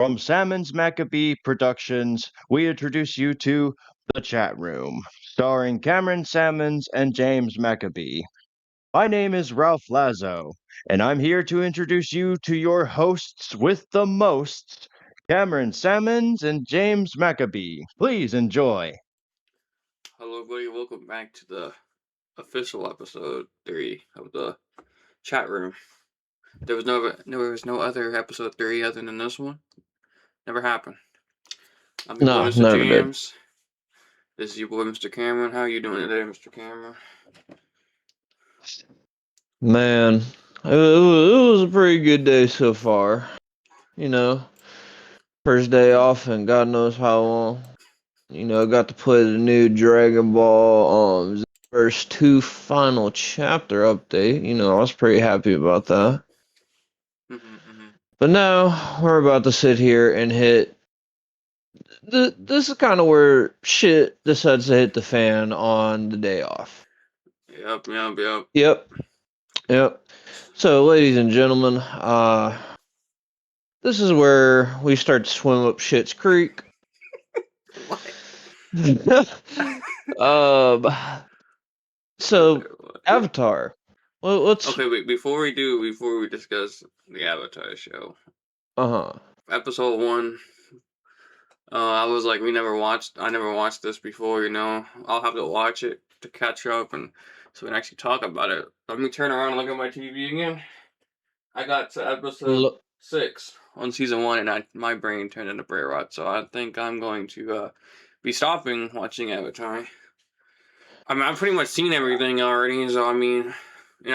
From Salmon's Maccabee Productions, we introduce you to The Chat Room, starring Cameron Salmons and James Maccabee. My name is Ralph Lazo, and I'm here to introduce you to your hosts with the most, Cameron Salmons and James Maccabee. Please enjoy. Hello, everybody. Welcome back to the official episode 3 of the chat room. There was no other episode 3 other than this one. Never happened. I'm your boy, No, Mr. never did. James. This is your boy, Mr. Cameron. How you doing today, Mr. Cameron? Man, it was a pretty good day so far. You know, first day off and God knows how long. Got to play the new Dragon Ball verse 2 final chapter update. I was pretty happy about that. But now we're about to sit here and hit. This is kind of where shit decides to hit the fan on the day off. Yep. So, ladies and gentlemen, this is where we start to swim up shit's creek. So Avatar. Well, let's. Okay, wait. Before we discuss the Avatar show. Episode 1. I was like, I never watched this before. I'll have to watch it to catch up and so we can actually talk about it. Let me turn around and look at my TV again. I got to episode 6 on season 1, and my brain turned into brain rot. So I think I'm going to be stopping watching Avatar. I mean, I've pretty much seen everything already. So I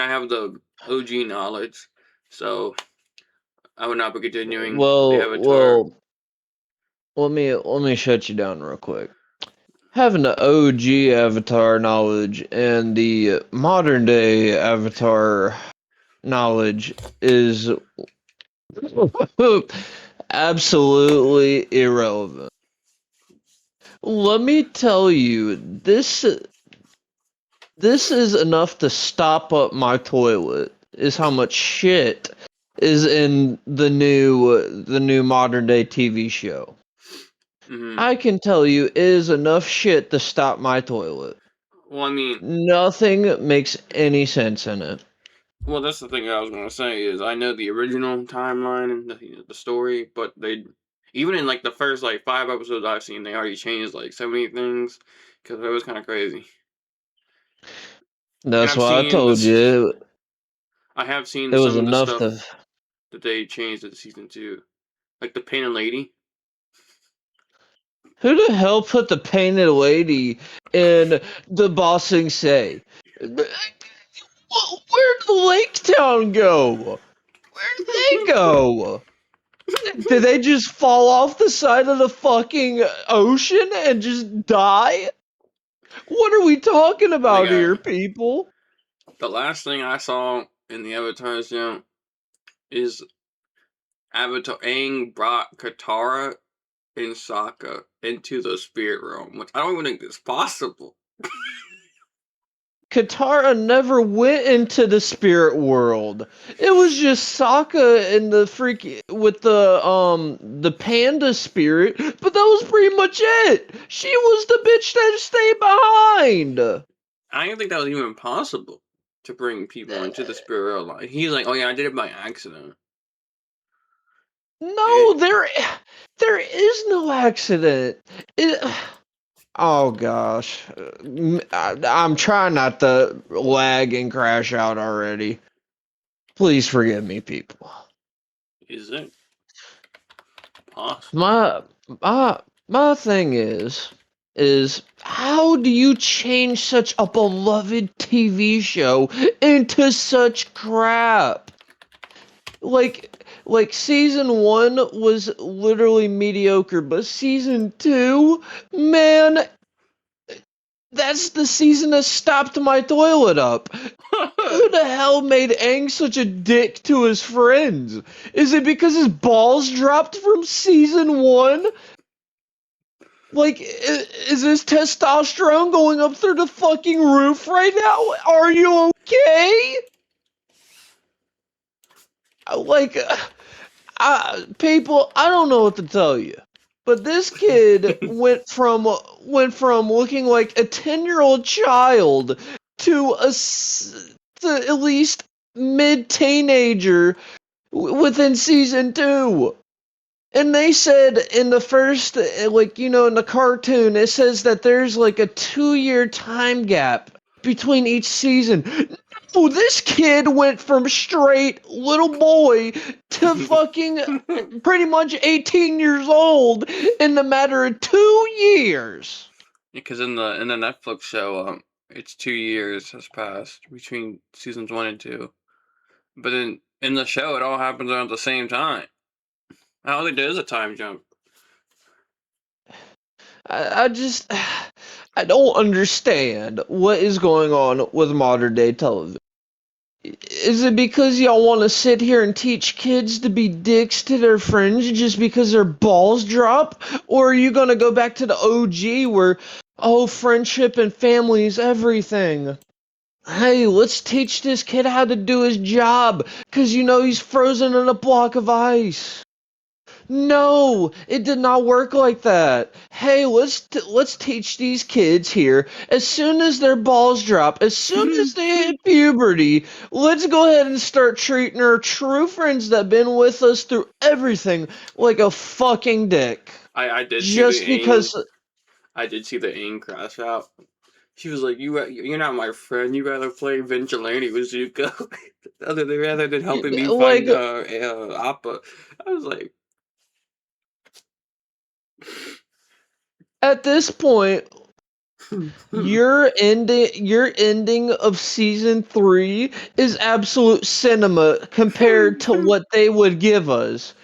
have the OG knowledge. So I would not be continuing the Avatar. Let me shut you down real quick. Having the OG Avatar knowledge and the modern day Avatar knowledge is absolutely irrelevant. Let me tell you, this is enough to stop up my toilet. Is how much shit is in the new modern day TV show. I can tell you, it is enough shit to stop my toilet. Well, nothing makes any sense in it. Well, that's the thing I was gonna say is I know the original timeline and the story, but they even in like the first 5 episodes I've seen, they already changed so many things because it was kind of crazy. That's why I told you. I have seen it was some enough of the stuff that they changed in season 2, like the painted lady. Who the hell put the painted lady in the Ba Sing Se? Where'd the Lake Town go? Where'd they go? Did they just fall off the side of the fucking ocean and just die? What are we talking about here, people? The last thing I saw in the Avatar show is Avatar Aang brought Katara and Sokka into the spirit realm, which I don't even think is possible. Katara never went into the spirit world. It was just Sokka and with the panda spirit, but that was pretty much it. She was the bitch that stayed behind. I don't think that was even possible to bring people into the spirit world. He's like, oh yeah, I did it by accident. No, there is no accident. Oh gosh, I'm trying not to lag and crash out already. Please forgive me, people. Is it possible? My thing is how do you change such a beloved TV show into such crap? Like season 1 was literally mediocre, but season 2, man, that's the season that stopped my toilet up. Who the hell made Aang such a dick to his friends? Is it because his balls dropped from season 1? Is his testosterone going up through the fucking roof right now? Are you okay? People, I don't know what to tell you, but this kid went from looking like a 10-year-old child to to at least mid-teenager within season 2. And they said in the first, like, in the cartoon, it says that there's like a 2-year time gap between each season. No, this kid went from straight little boy to fucking pretty much 18 years old in the matter of 2 years. Because in the Netflix show, it's 2 years has passed between seasons 1 and 2. But in the show, it all happens at the same time. I don't think there is a time jump. I don't understand what is going on with modern day television. Is it because y'all want to sit here and teach kids to be dicks to their friends just because their balls drop? Or are you going to go back to the OG where, friendship and family is everything? Hey, let's teach this kid how to do his job, because he's frozen in a block of ice. No, it did not work like that. Hey, let's teach these kids here. As soon as their balls drop, as soon as they hit puberty, let's go ahead and start treating our true friends that've been with us through everything like a fucking dick. I did just see the because. I did see the Aang crash out. She was like, "You're not my friend. You rather play vigilante with Zuko rather than helping me find Appa." I was like, at this point, your ending of season 3 is absolute cinema compared to what they would give us.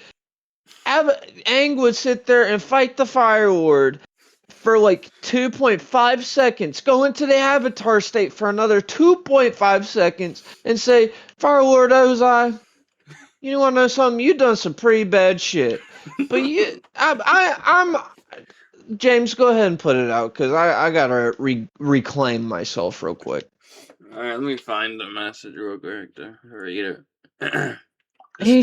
Aang would sit there and fight the Fire Lord for like 2.5 seconds, go into the Avatar state for another 2.5 seconds, and say, "Fire Lord Ozai, you want to know something? You done some pretty bad shit, but I'm." James, go ahead and put it out, because I gotta reclaim myself real quick. Alright, let me find the message real quick to read it. He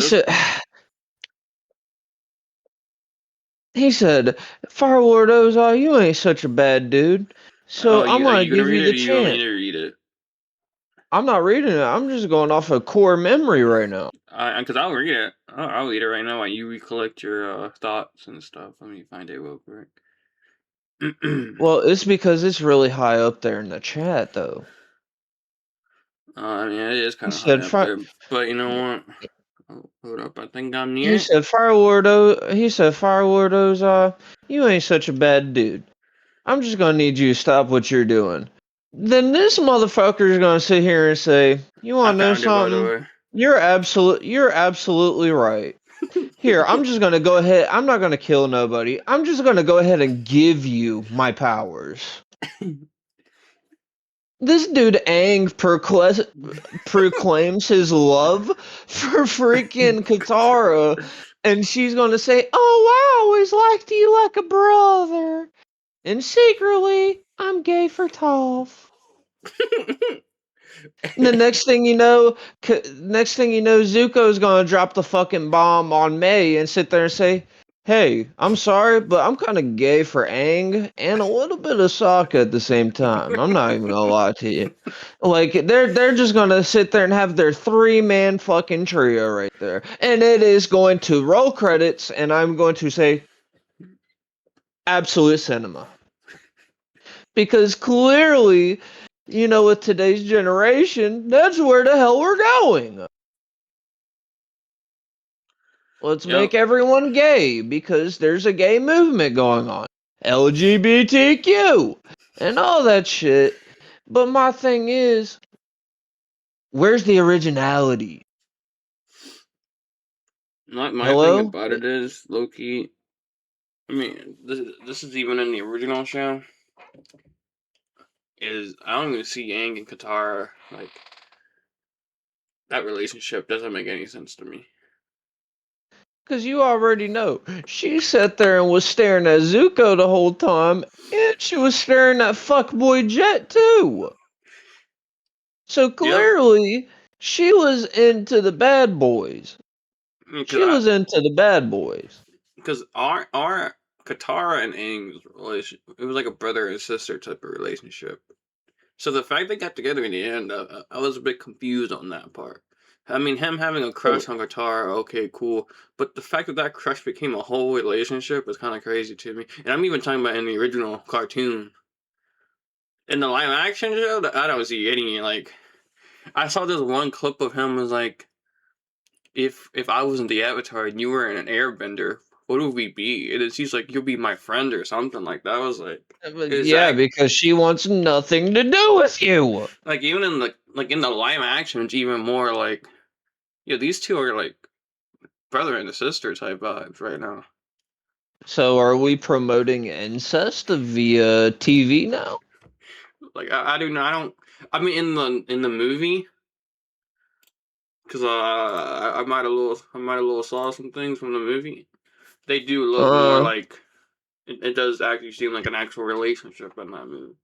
said, "Fire Lord Ozai, you ain't such a bad dude, so I'm are gonna you gonna give read you it, the or you want me chance." to read it? I'm not reading it. I'm just going off of core memory right now. Because I'll read it. I'll read it right now while you recollect your thoughts and stuff. Let me find it real quick. Well, it's because it's really high up there in the chat, though. I mean, it is kind He of high said, up there, but you know what? Oh, hold up, I think I'm near. He said, "Fire Lord Ozai, you ain't such a bad dude. I'm just gonna need you to stop what you're doing." Then this motherfucker is gonna sit here and say, "You I wanna know found it, by the something? way. You're absolutely right. Here, I'm just gonna go ahead. I'm not gonna kill nobody. I'm just gonna go ahead and give you my powers." This dude Aang proclaims his love for freaking Katara, and she's gonna say, "Oh, I always liked you like a brother, and secretly, I'm gay for Toph." And the next thing you know, Zuko's gonna drop the fucking bomb on May and sit there and say, "Hey, I'm sorry, but I'm kind of gay for Aang and a little bit of Sokka at the same time. I'm not even gonna lie to you." Like they're just gonna sit there and have their 3-man fucking trio right there, and it is going to roll credits, and I'm going to say, absolute cinema, because clearly, with today's generation, that's where the hell we're going. Let's make everyone gay because there's a gay movement going on. LGBTQ and all that shit. But my thing is, where's the originality? My Hello? thing about it is, low-key, I mean, this is even in the original show, is I don't even see Aang and Katara, like, that relationship doesn't make any sense to me. Because you already know, she sat there and was staring at Zuko the whole time, and she was staring at fuckboy Jet too. So clearly, she was into the bad boys. She was into the bad boys. Because our Katara and Aang's relationship, it was like a brother and sister type of relationship. So the fact they got together in the end, I was a bit confused on that part. I mean, him having a crush on Katara, okay, cool. But the fact that that crush became a whole relationship was kind of crazy to me. And I'm even talking about in the original cartoon. In the live action show, I don't see any, like... I saw this one clip of him was like, if I wasn't the Avatar and you were an airbender, what would we be? And he's like, you'll be my friend or something like that. I was like... Yeah, because she wants nothing to do with you. Like, even in the live action, it's even more like... Yeah, these two are like brother and sister type vibes right now. So are we promoting incest via TV now? Like I don't. I mean, in the movie, because I might a little saw some things from the movie. They do look more like it does actually seem like an actual relationship in that movie.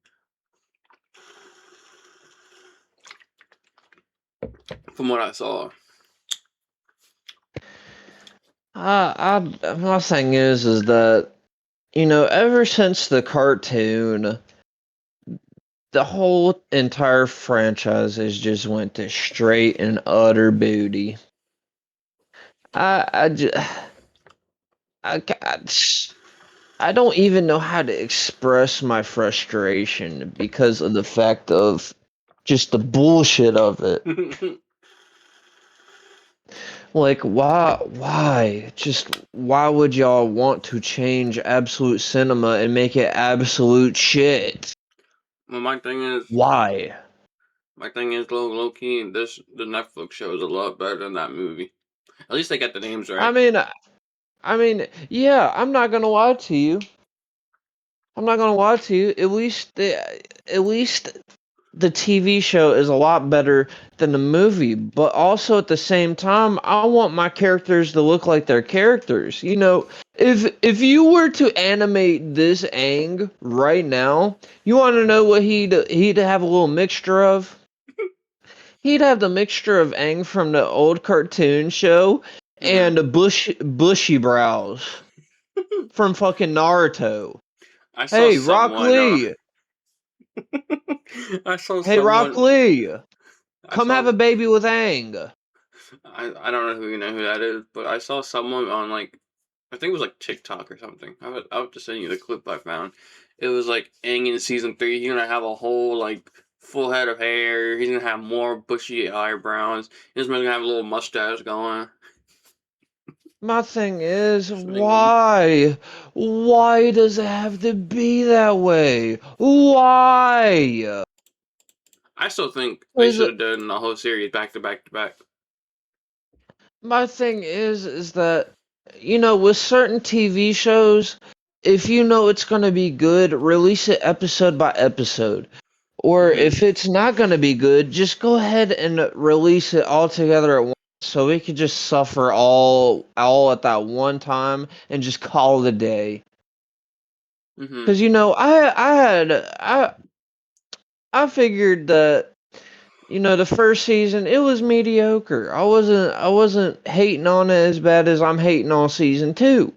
From what I saw. My thing is that, ever since the cartoon, the whole entire franchise has just went to straight and utter booty. I don't even know how to express my frustration because of the fact of just the bullshit of it. Like, why? Just, why would y'all want to change absolute cinema and make it absolute shit? Well, my thing is... Why? My thing is, low key, the Netflix show is a lot better than that movie. At least they got the names right. I mean, yeah, I'm not gonna lie to you. At least the TV show is a lot better than the movie, but also at the same time, I want my characters to look like their characters. If you were to animate this Aang right now, you want to know what he'd have a little mixture of? He'd have the mixture of Aang from the old cartoon show and bushy brows from fucking Naruto. I saw Rock Lee. I saw Hey, Rock Lee. Come have a baby with Aang. I don't know who that is, but I saw someone on I think it was like TikTok or something. I'll have to send you the clip I found. It was like Aang in season 3. He's gonna have a whole full head of hair. He's gonna have more bushy eyebrows. He's gonna have a little mustache going. My thing is, why? Why does it have to be that way? Why? I still think they should have done the whole series back to back to back. My thing is that, with certain TV shows, if you know it's going to be good, release it episode by episode. Or if it's not going to be good, just go ahead and release it all together at once so we could just suffer all at that one time and just call it a day. Because, I figured that, the first season, it was mediocre. I wasn't hating on it as bad as I'm hating on season 2.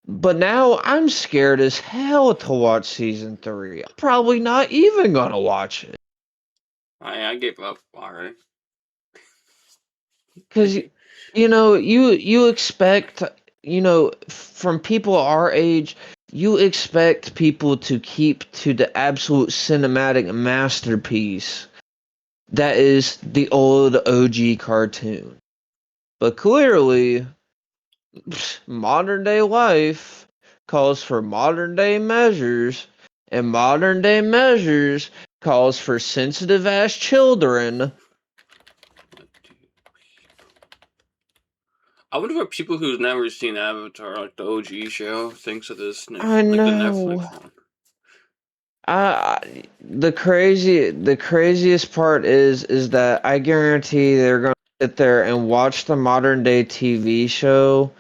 But now I'm scared as hell to watch season 3. I'm probably not even gonna watch it. I gave up already. Because, you expect, from people our age, you expect people to keep to the absolute cinematic masterpiece that is the old OG cartoon. But clearly, modern day life calls for modern day measures, and modern day measures calls for sensitive ass children. I wonder what people who's never seen Avatar, like the OG show, thinks of this. I know. The Netflix one. The craziest part is that I guarantee they're gonna sit there and watch the modern day TV show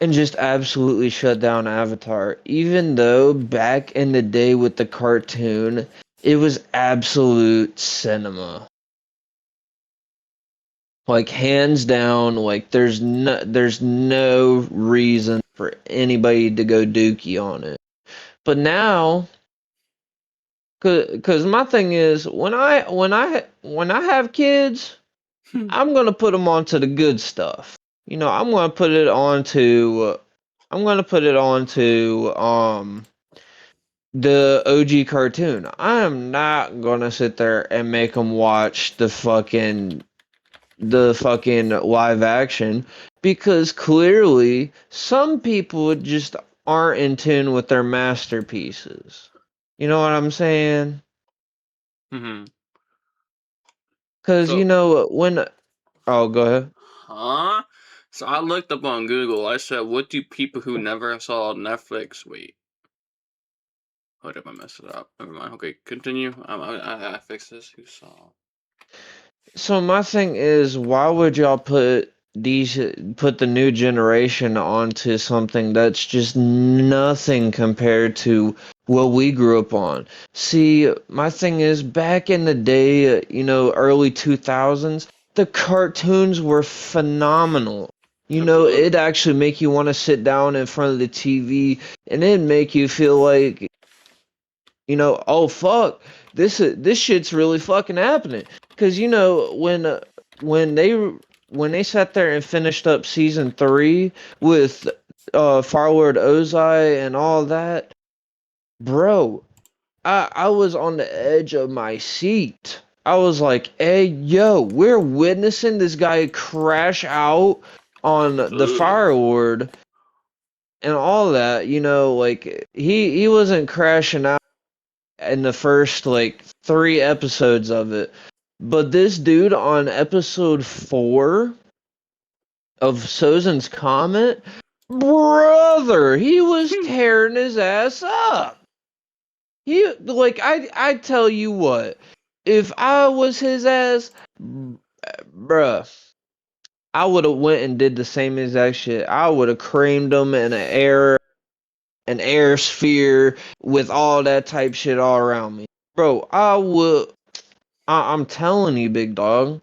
and just absolutely shut down Avatar, even though back in the day with the cartoon, it was absolute cinema. Like hands down, like there's no reason for anybody to go dookie on it. But now, cause my thing is when I have kids, I'm gonna put them onto the good stuff. I'm gonna put it onto the OG cartoon. I am not gonna sit there and make them watch the fucking live action because clearly some people just aren't in tune with their masterpieces. You know what I'm saying? Mm-hmm. Because So, when oh, go ahead. huh? So I looked up on Google. I said, "What do people who never saw Netflix?" Wait, hold up, I messed it up. Never mind. Okay, continue. I fixed this. Who saw? So my thing is, why would y'all put the new generation onto something that's just nothing compared to what we grew up on? See, my thing is, back in the day, early 2000s, the cartoons were phenomenal. Absolutely. It'd actually make you want to sit down in front of the TV, and it'd make you feel like, oh fuck, this shit's really fucking happening. Because when they sat there and finished up season 3 with Farlord Ozai and all that, bro, I was on the edge of my seat. I was like, hey yo, we're witnessing this guy crash out on the Absolutely. Fire Lord and all that. Like he wasn't crashing out in the first like 3 episodes of it. But this dude on episode 4 of Sozin's Comet, brother, he was tearing his ass up. I tell you what, if I was his ass, bruh, I would have went and did the same exact shit. I would have creamed him in an air sphere with all that type shit all around me. Bro, I'm telling you, big dog.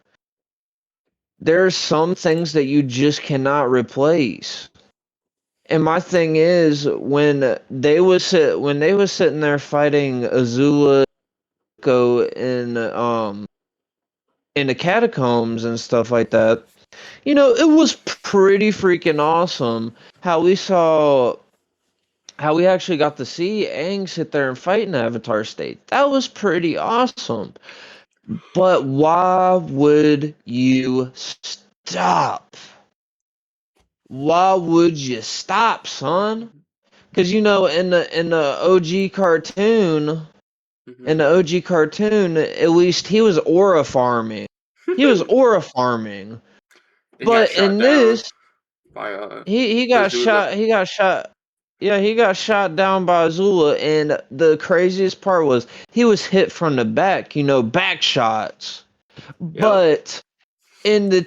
There's some things that you just cannot replace. And my thing is, when they was sitting there fighting Azula in the catacombs and stuff like that, it was pretty freaking awesome how we actually got to see Aang sit there and fight in Avatar state. That was pretty awesome. But why would you stop? Why would you stop, son? Because in the OG cartoon, at least he was aura farming. He was aura farming. He got But shot in down this, by he got Azula. shot. He got shot. Yeah, he got shot down by Azula, and the craziest part was he was hit from the back. Back shots. Yep. But in the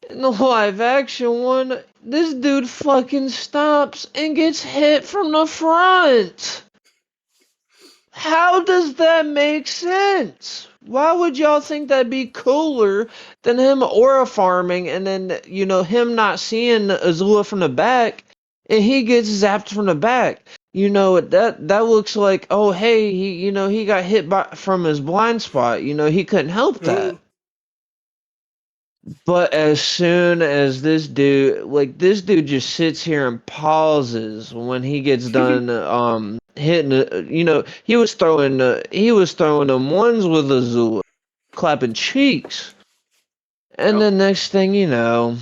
in the live action one, this dude fucking stops and gets hit from the front. How does that make sense? Why would y'all think that'd be cooler than him aura farming and then, him not seeing Azula from the back and he gets zapped from the back? That looks like, oh hey, he got hit from his blind spot. He couldn't help that. But as soon as this dude just sits here and pauses when he gets done hitting he was throwing them ones with Azula, clapping cheeks. And Yep. then next thing you know,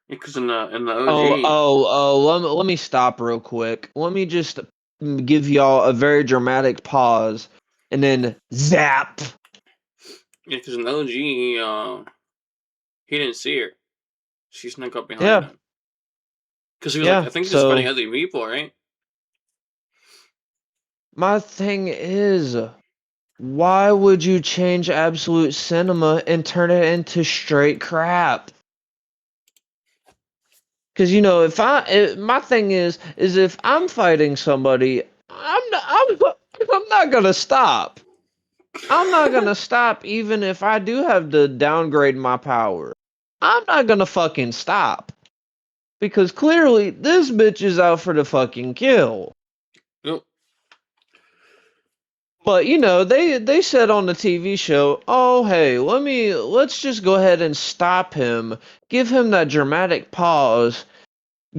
Because in the oh OG, oh oh let me stop real quick. Let me just give y'all a very dramatic pause and then zap. because in the OG, he didn't see her. She snuck up behind Yeah, him. Because he was like, yeah. I think just fighting So other people, right? my thing is, why would you change Absolute Cinema and turn it into straight crap? Because my thing is if I'm fighting somebody, I'm not gonna stop. I'm not gonna stop even if I do have to downgrade my power. I'm not gonna fucking stop. Because clearly, this bitch is out for the fucking kill. Yep. But, they said on the TV show, oh, hey, let's just go ahead and stop him. Give him that dramatic pause.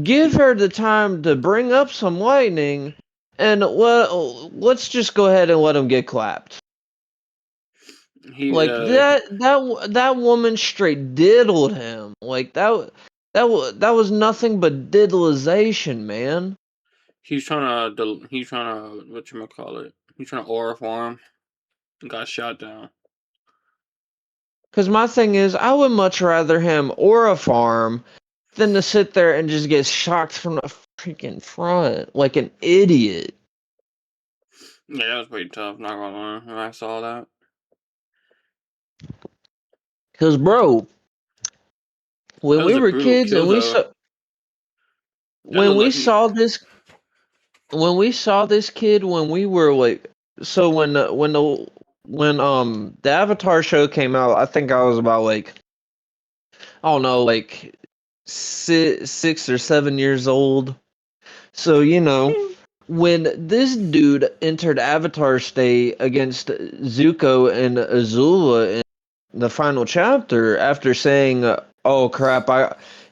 Give her the time to bring up some lightning. And let's just go ahead and let him get clapped. Like, that woman straight diddled him. Like, that was nothing but diddlization, man. He's trying to whatchamacallit? He's trying to aura farm. Got shot down. Because my thing is, I would much rather him aura farm than to sit there and just get shocked from the freaking front like an idiot. Yeah, that was pretty tough, not gonna lie, when I saw that. Because, bro, when we were kids and we saw... When we saw this kid when we were like... So when the Avatar show came out, I think I was about like... I don't know, like 6 or 7 years old. So, when this dude entered Avatar State against Zuko and Azula in the final chapter, after saying, oh crap,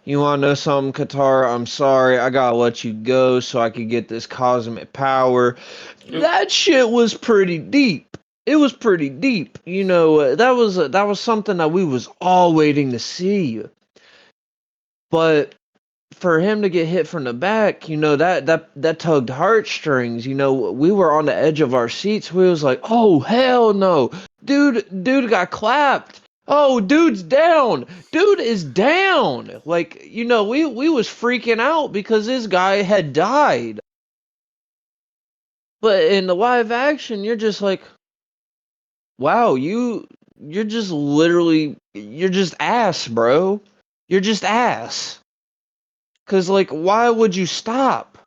you want to know something, Katara? I'm sorry, I gotta let you go so I could get this cosmic power. That shit was pretty deep. It was pretty deep. That was something that we was all waiting to see. But for him to get hit from the back, that tugged heartstrings. We were on the edge of our seats. We was like, oh hell no, dude got clapped. Oh, dude's down. Dude is down. Like, we was freaking out because this guy had died. But in the live action, you're just like, wow, you're just literally, you're just ass, bro. You're just ass. Because, like, why would you stop?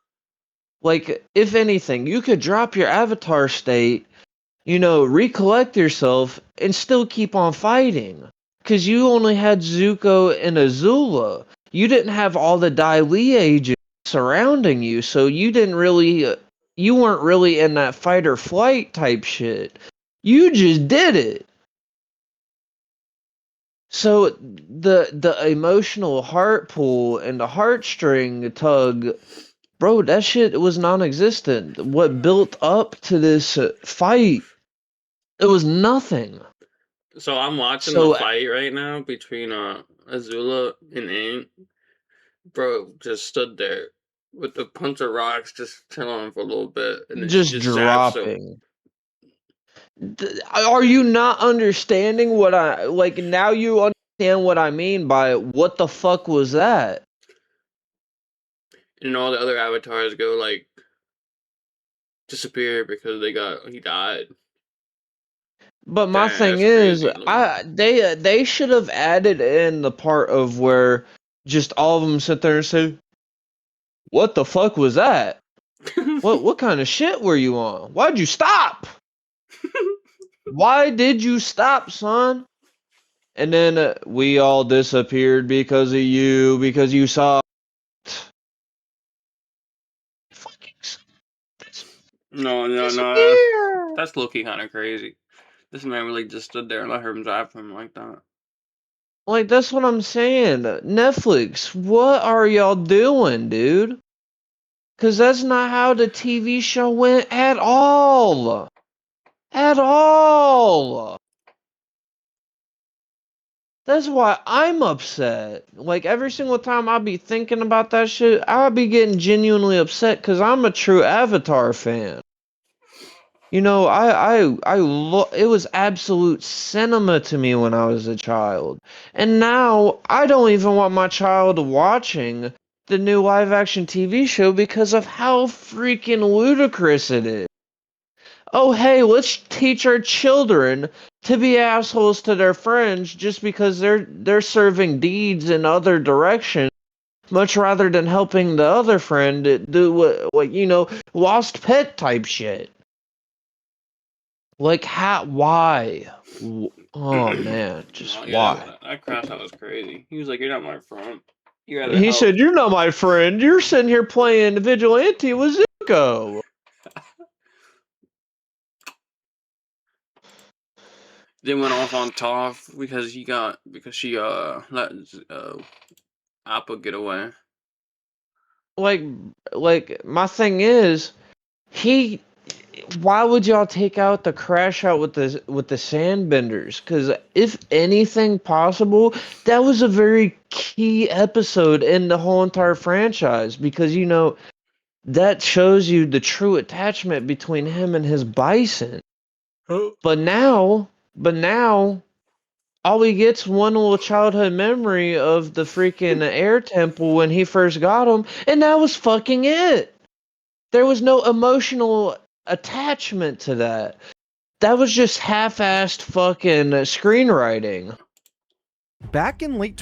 Like, if anything, you could drop your avatar state, recollect yourself, and still keep on fighting. Because you only had Zuko and Azula. You didn't have all the Dai Li agents surrounding you, so you weren't really in that fight or flight type shit. You just did it. So the emotional heart pull and the heartstring tug, bro, that shit was non-existent. What built up to this fight, it was nothing. So I'm watching the fight right now between Azula and Aang. Bro just stood there with the punch of rocks, just chilling for a little bit, and then just dropping. Are you not understanding what I like? Now you understand what I mean by what the fuck was that? And all the other avatars go like disappear because he died. But my thing is, they should have added in the part of where just all of them sit there and say, "What the fuck was that? What kind of shit were you on? Why'd you stop? Why did you stop, son?" And then we all disappeared because of you, because you saw. No. That's low-key kind of crazy. This man really just stood there and let him drive for him like that. Like, that's what I'm saying. Netflix, what are y'all doing, dude? Because that's not how the TV show went at all. At all. That's why I'm upset. Like, every single time I be thinking about that shit, I'll be getting genuinely upset because I'm a true Avatar fan. It was absolute cinema to me when I was a child. And now, I don't even want my child watching the new live-action TV show because of how freaking ludicrous it is. Oh, hey, let's teach our children to be assholes to their friends just because they're serving deeds in other directions, much rather than helping the other friend do what lost pet type shit. Like, why? Oh man, just Oh yeah, why? that crash out was crazy. He was like, "You're not my friend. You gotta He help." said, "You're not my friend. You're sitting here playing vigilante with Zuko." Then went off on Toph because she let Appa get away. Like my thing is, he. Why would y'all take out the crash out with the sandbenders? Because if anything possible, that was a very key episode in the whole entire franchise. Because that shows you the true attachment between him and his bison. But now, all he gets one little childhood memory of the freaking air temple when he first got him, and that was fucking it. There was no emotional attachment to that. That was just half-assed fucking screenwriting. Back in late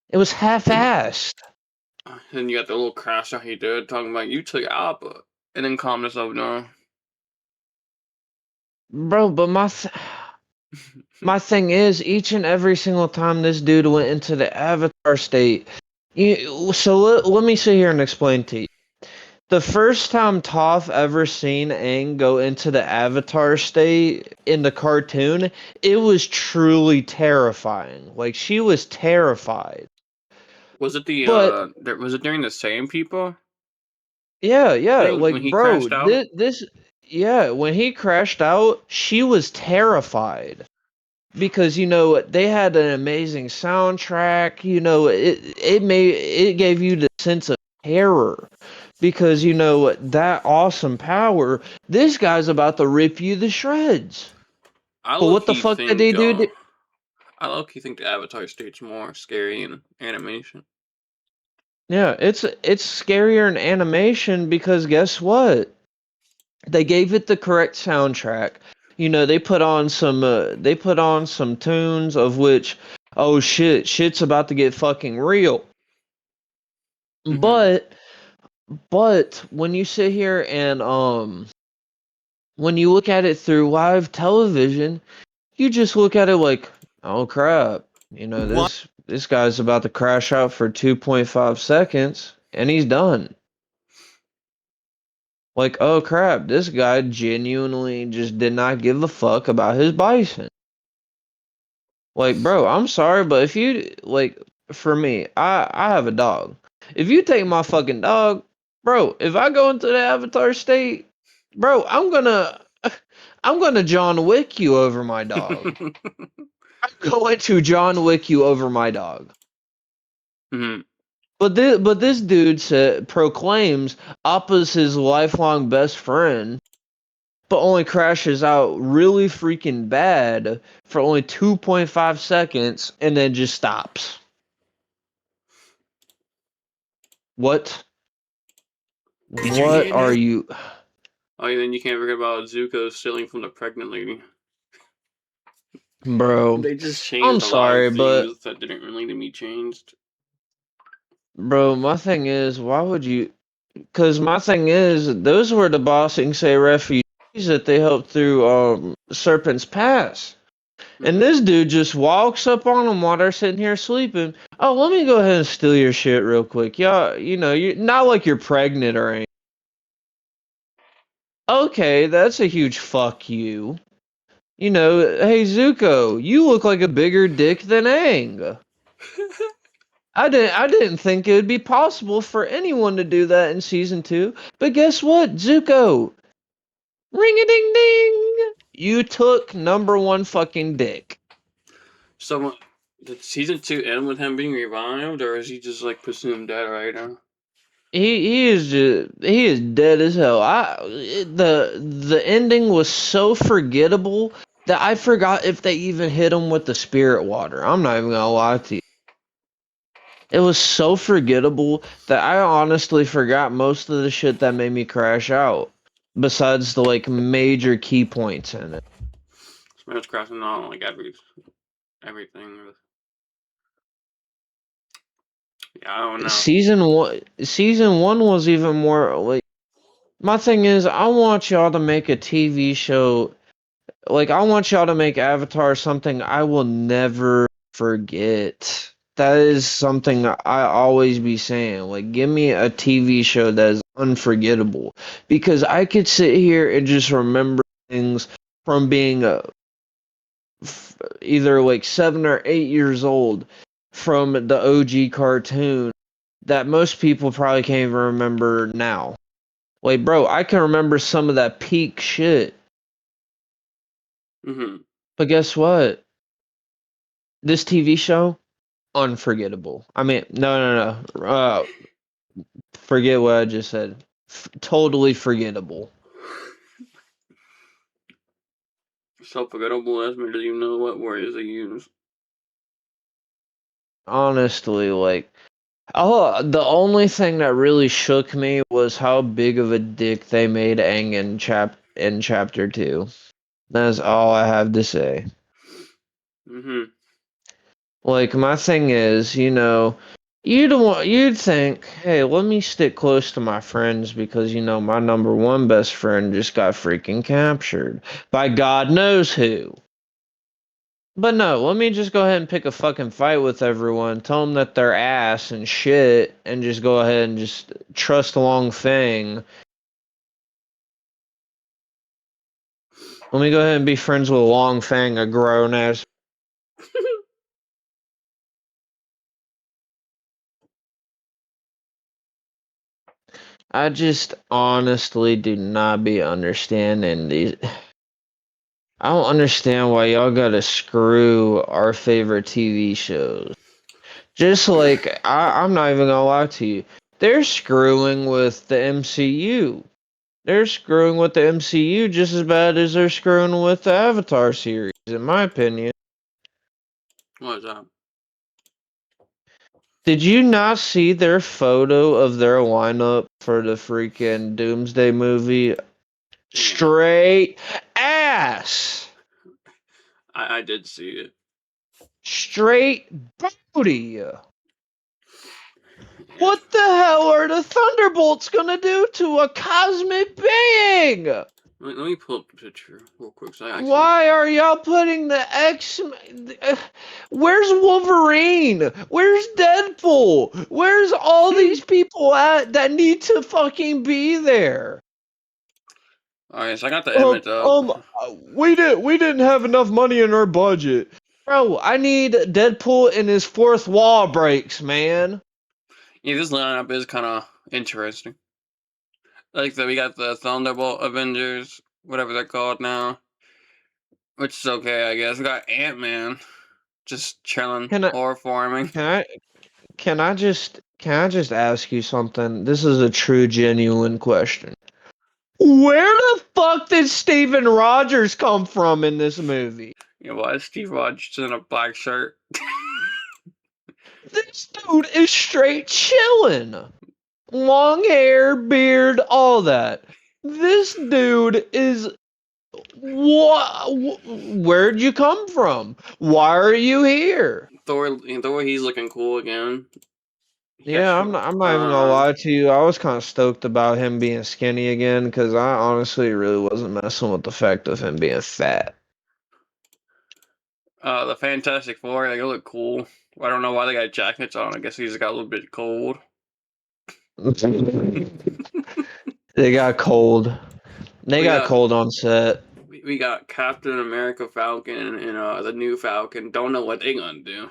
It was half-assed. Then you got the little crash out he did talking about you took Appa and then calm yourself down. Bro, but my thing is, each and every single time this dude went into the Avatar state, let me sit here and explain to you. The first time Toph ever seen Aang go into the Avatar state in the cartoon, it was truly terrifying. Like, she was terrified. Was it But was it during the same people? yeah, Thing like when he bro, crashed out? yeah, when he crashed out, she was terrified. Because they had an amazing soundtrack. It gave you the sense of terror, because that awesome power, this guy's about to rip you to shreds. I But low what the key fuck did they think do I low key think the Avatar state's more scary in animation. Yeah, it's scarier in animation because guess what, they gave it the correct soundtrack. They put on some tunes of which, oh shit's about to get fucking real. Mm-hmm. But when you sit here and when you look at it through live television, you just look at it like, oh crap, this guy's about to crash out for 2.5 seconds and he's done. Like, oh crap, this guy genuinely just did not give a fuck about his bison. Like, bro, I'm sorry, but if you like, for me, I have a dog. If you take my fucking dog, bro, if I go into the Avatar state, bro, I'm gonna John Wick you over my dog. I'm going to John Wick you over my dog. Mm-hmm. But this dude proclaims Appa's his lifelong best friend, but only crashes out really freaking bad for only 2.5 seconds and then just stops. What? Did you What hear are that? you? Oh, and then you can't forget about Zuko stealing from the pregnant lady. Bro, They just I'm changed a lot of sorry, but things that didn't really need to be changed. bro, my thing is, why would you? Because my thing is, those were the Bossing Say refugees that they helped through Serpent's Pass. And Mm-hmm. this dude just walks up on them while they're sitting here sleeping. Oh, let me go ahead and steal your shit real quick. Yeah, you're not like you're pregnant or anything. Okay, that's a huge fuck you. Hey Zuko, you look like a bigger dick than Aang. I didn't think it would be possible for anyone to do that in season 2, but guess what, Zuko? Ring a ding ding! You took number 1 fucking dick. Someone did season 2 end with him being revived, or is he just like presumed dead right now? He is dead as hell. The ending was so forgettable that I forgot if they even hit him with the spirit water. I'm not even gonna lie to you. It was so forgettable that I honestly forgot most of the shit that made me crash out. Besides the like major key points in it. Smash crashing on like everything. Yeah, I don't know. Season 1 was even more like, my thing is I want y'all to make a TV show Like, I want y'all to make Avatar something I will never forget. That is something I always be saying. Like, give me a TV show that is unforgettable. Because I could sit here and just remember things from being either like 7 or 8 years old from the OG cartoon that most people probably can't even remember now. Like, bro, I can remember some of that peak shit. Mm-hmm. But guess what? This TV show, unforgettable. I mean, no. Forget what I just said. Totally forgettable. So forgettable as me, do you know what words they use? Honestly, like, oh, the only thing that really shook me was how big of a dick they made Aang in chapter 2. That's all I have to say. Mm-hmm. Like, my thing is, you'd think, hey, let me stick close to my friends because, my number one best friend just got freaking captured by God knows who. But no, let me just go ahead and pick a fucking fight with everyone, tell them that they're ass and shit, and just go ahead and just trust Long Feng. Let me go ahead and be friends with Long Feng, a grown ass. I just honestly do not be understanding these. I don't understand why y'all gotta screw our favorite TV shows. Just like, I'm not even gonna lie to you. They're screwing with the MCU. They're screwing with the MCU just as bad as they're screwing with the Avatar series, in my opinion. What is that? Did you not see their photo of their lineup for the freaking Doomsday movie? Straight ass! I did see it. Straight booty! Yeah. What the hell are the Thunderbolts gonna do to a cosmic being? Let me pull up the picture real quick. So Why are y'all putting the X? Where's Wolverine? Where's Deadpool? Where's all these people at that need to fucking be there? Alright, so I got the image up. We didn't have enough money in our budget. Bro, I need Deadpool and his fourth wall breaks, man. Yeah, this lineup is kind of interesting. Like we got the Thunderbolt Avengers, whatever they're called now, which is okay, I guess. We got Ant-Man, just chilling Can I or farming. can I can I just ask you something? This is a true genuine question. Where the fuck did Steven Rogers come from in this movie? You know, why is Steve Rogers in a black shirt? This dude is straight chilling. Long hair, beard, all that. This dude is what? Where'd you come from? Why are you here? Thor, he's looking cool again. Yeah, I'm not even gonna lie to you. I was kind of stoked about him being skinny again because I honestly really wasn't messing with the fact of him being fat. The Fantastic Four, they look cool. I don't know why they got jackets on. I guess he's got a little bit cold. They got cold. They got cold on set. We got Captain America Falcon and the new Falcon. Don't know what they gonna do.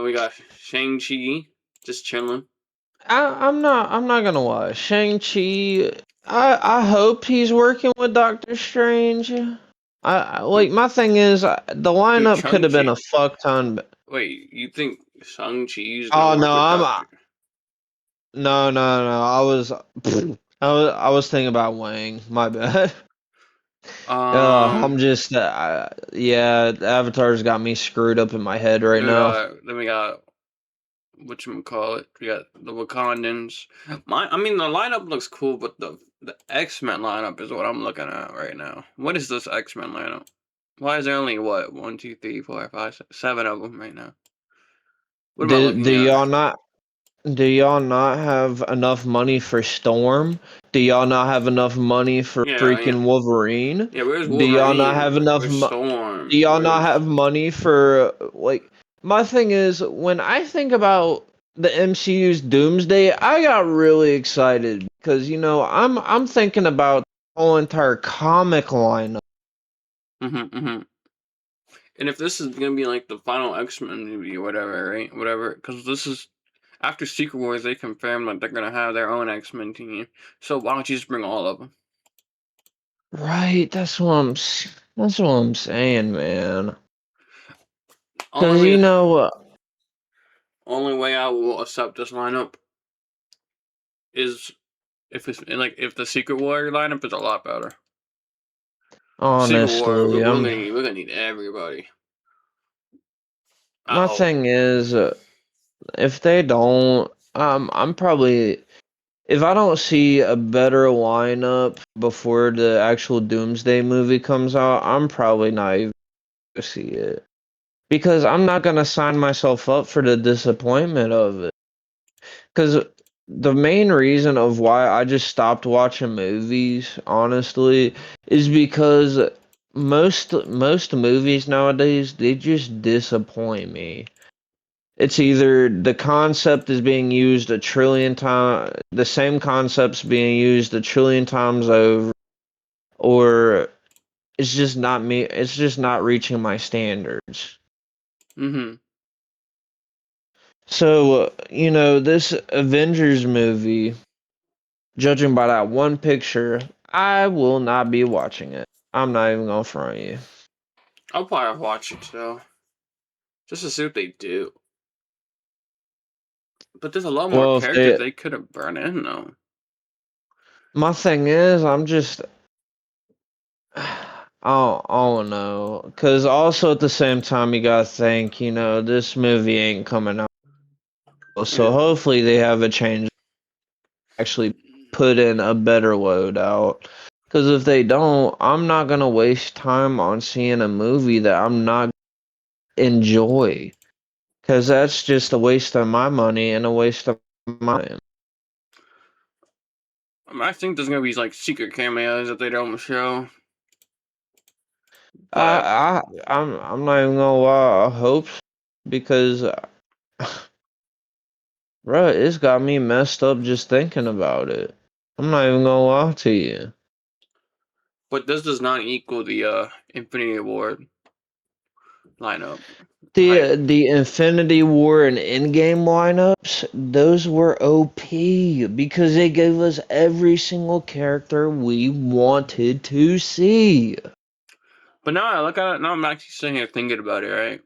We got Shang-Chi just chilling. I'm not gonna lie. Shang-Chi, I hope he's working with Doctor Strange. Like my thing is the lineup could have been a fuck ton. Wait, you think Shang-Chi's Oh gonna work no, with Doctor? No. I was thinking about Wang. My bad. I'm just yeah. Avatar's got me screwed up in my head right now. Then we got whatchamacallit. We got the Wakandans. The lineup looks cool, but the X-Men lineup is what I'm looking at right now. What is this X-Men lineup? Why is there only what 1, 2, 3, 4, 5, 6, 7 of them right now? What am I looking Do at? y'all not? Do y'all not have enough money for Storm? Do y'all not have enough money for freaking Wolverine? Yeah, where's Do y'all not have Wolverine? enough Where's Storm? Do y'all not have money for like my thing is when I think about the MCU's Doomsday, I got really excited because I'm thinking about the whole entire comic lineup. And if this is gonna be like the final X-Men movie or whatever, right? Whatever, because this is after Secret Wars, they confirmed that they're gonna have their own X-Men team. So why don't you just bring all of them? Right, that's what I'm saying, man. Because only way I will accept this lineup is if it's like if the Secret Warrior lineup is a lot better. Secret Warrior, honestly, we're gonna need everybody. My thing is, if they don't, I'm probably if I don't see a better lineup before the actual Doomsday movie comes out, I'm probably not even gonna see it because I'm not gonna sign myself up for the disappointment of it. Because the main reason of why I just stopped watching movies, honestly, is because most movies nowadays they just disappoint me. It's either the concept is being used a trillion times, the same concept's being used a trillion times over, or it's just not me. It's just not reaching my standards. So, this Avengers movie, judging by that one picture, I will not be watching it. I'm not even gonna front you. I'll probably watch it though, just to see what they do. But there's a lot more Well, if characters they could have brought in though. my thing is, I'm just, I don't know, because also at the same time, you gotta think, this movie ain't coming out, so hopefully they have a change, actually put in a better loadout. Because if they don't, I'm not gonna waste time on seeing a movie that I'm not enjoy. Because that's just a waste of my money and a waste of my time. I think there's gonna be like secret cameos that they don't show. But I'm not even gonna lie. I hope so, because, bro, it's got me messed up just thinking about it. I'm not even gonna lie to you. But this does not equal the Infinity Award lineup. The Infinity War and Endgame lineups, those were OP because they gave us every single character we wanted to see. But now I look at it, now I'm actually sitting here thinking about it, right?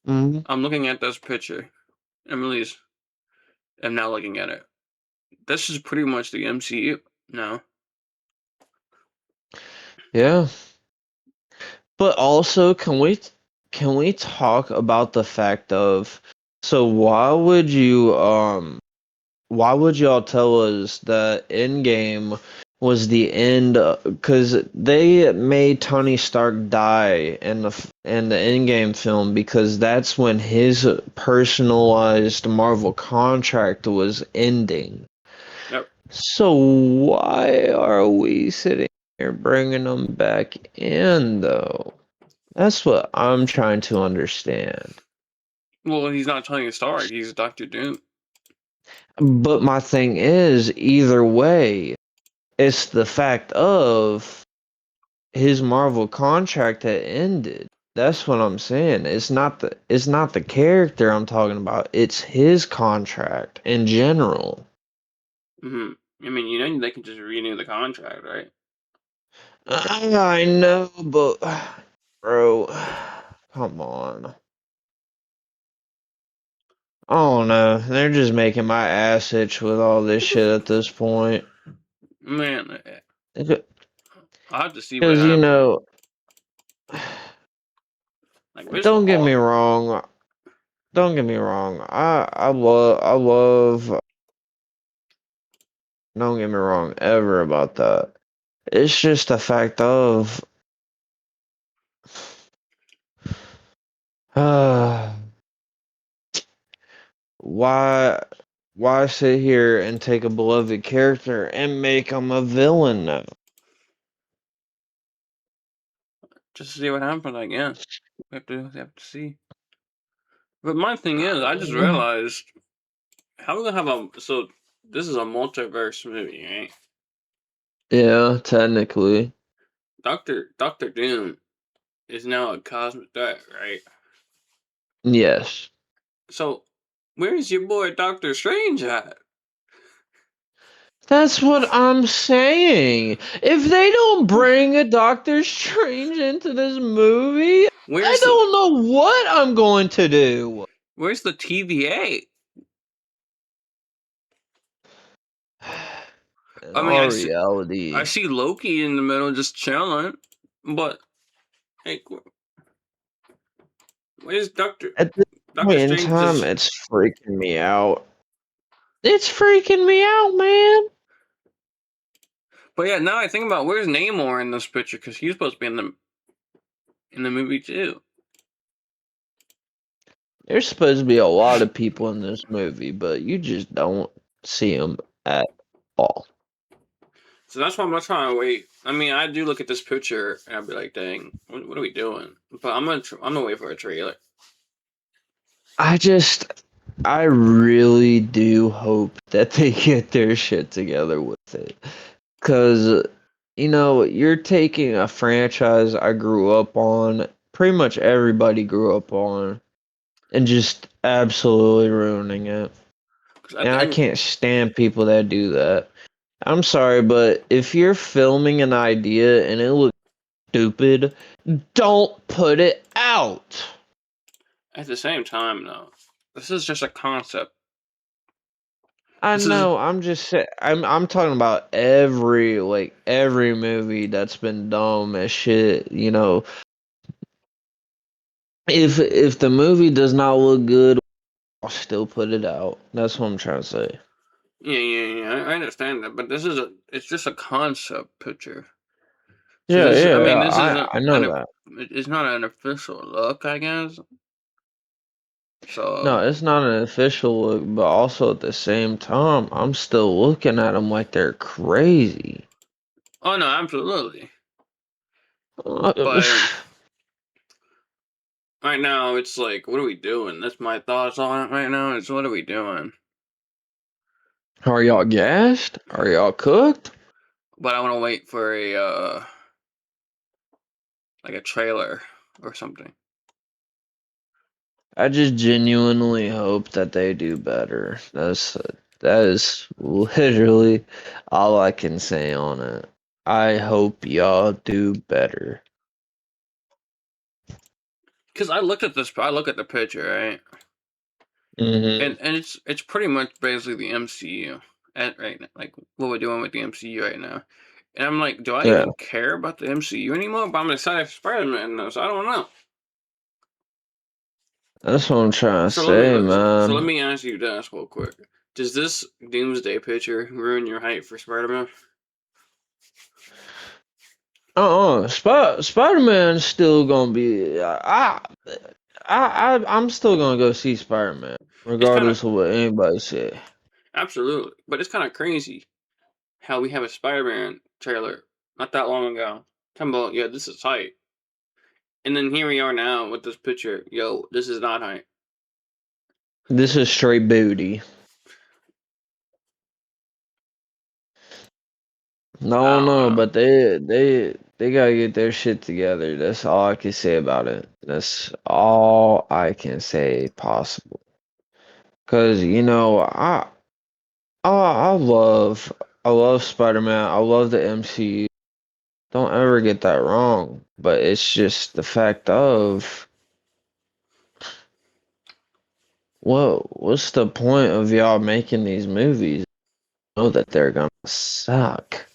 Mm-hmm. I'm looking at this picture. I'm now looking at it. This is pretty much the MCU now. Yeah. But also, can we talk about the fact of so why would y'all tell us that Endgame was the end? Because they made Tony Stark die in the Endgame film because that's when his personalized Marvel contract was ending. Yep. So why are we sitting here bringing them back in though? That's what I'm trying to understand. Well, he's not Tony Stark. He's Doctor Doom. But my thing is, either way, it's the fact of his Marvel contract had ended. That's what I'm saying. It's not the character I'm talking about. It's his contract in general. I mean, they can just renew the contract, right? I know, but bro, come on. I don't know. They're just making my ass itch with all this shit at this point. Man, I'll have to see what Because happens. Like, where's don't get me Hulk? wrong. Don't get me wrong. I love. Don't get me wrong ever about that. It's just a fact of. Why Why sit here and take a beloved character and make him a villain now? Just to see what happens, I guess. We have to see. But my thing is, I just realized how we gonna have so this is a multiverse movie, right? Yeah, technically. Doctor Doom is now a cosmic threat, right? Yes. So where's your boy Doctor Strange at? That's what I'm saying. If they don't bring a Doctor Strange into this movie, I Where's don't know what I'm going to do. Where's the TVA? In I mean, all I reality, see Loki in the middle just chilling, but like, where's at this Doctor point in Strange? time, Just it's freaking me out. It's freaking me out, man. but yeah, now I think about where's Namor in this picture because he's supposed to be in the movie too. There's supposed to be a lot of people in this movie, but you just don't see them at all. So that's why I'm not trying to wait. I mean, I do look at this picture and I'll be like, "Dang, what are we doing?" But I'm gonna wait for a trailer. I really do hope that they get their shit together with it. Because, you're taking a franchise I grew up on, pretty much everybody grew up on, and just absolutely ruining it. At And the I end, can't stand people that do that. I'm sorry, but if you're filming an idea and it looks stupid, don't put it out. at the same time, though, this is just a concept. I This is know. I'm just saying. I'm talking about every movie that's been dumb as shit. If the movie does not look good, I'll still put it out. That's what I'm trying to say. yeah. I understand that, but it's just a concept picture. So Yeah, this, I yeah, mean, yeah. this isn't I know that. it's not an official look, I guess. No, So, it's not an official look, but also at the same time, I'm still looking at them like they're crazy. oh no, absolutely. Uh, But right now, it's like, what are we doing? That's my thoughts on it right now. Is what are we doing? Are y'all gassed? Are y'all cooked? But I want to wait for a like a trailer or something. I just genuinely hope that they do better. That is literally all I can say on it. I hope y'all do better. Because I look at the picture, right? Hmm. And it's pretty much basically the MCU at right now, like what we're doing with the MCU right now. And I'm like, do I Yeah, even care about the MCU anymore? But I'm excited for Spider-Man though, so I don't know. that's what I'm trying to So say, let man. me ask you this real quick. Does this Doomsday picture ruin your hype for Spider-Man? Spider-Man's still gonna be. I'm still gonna go see Spider-Man, It's kind of regardless of what anybody say. absolutely, but it's kind of crazy how we have a Spider-Man trailer not that long ago. Talking about, yeah, this is hype. And then here we are now with this picture. Yo, this is not hype. This is straight booty. I No, don't no, know. but they gotta get their shit together. That's all I can say about it. That's all I can say possible. Cause I love Spider-Man. I love the MCU. Don't ever get that wrong. But it's just the fact of what's the point of y'all making these movies? Know that they're gonna suck.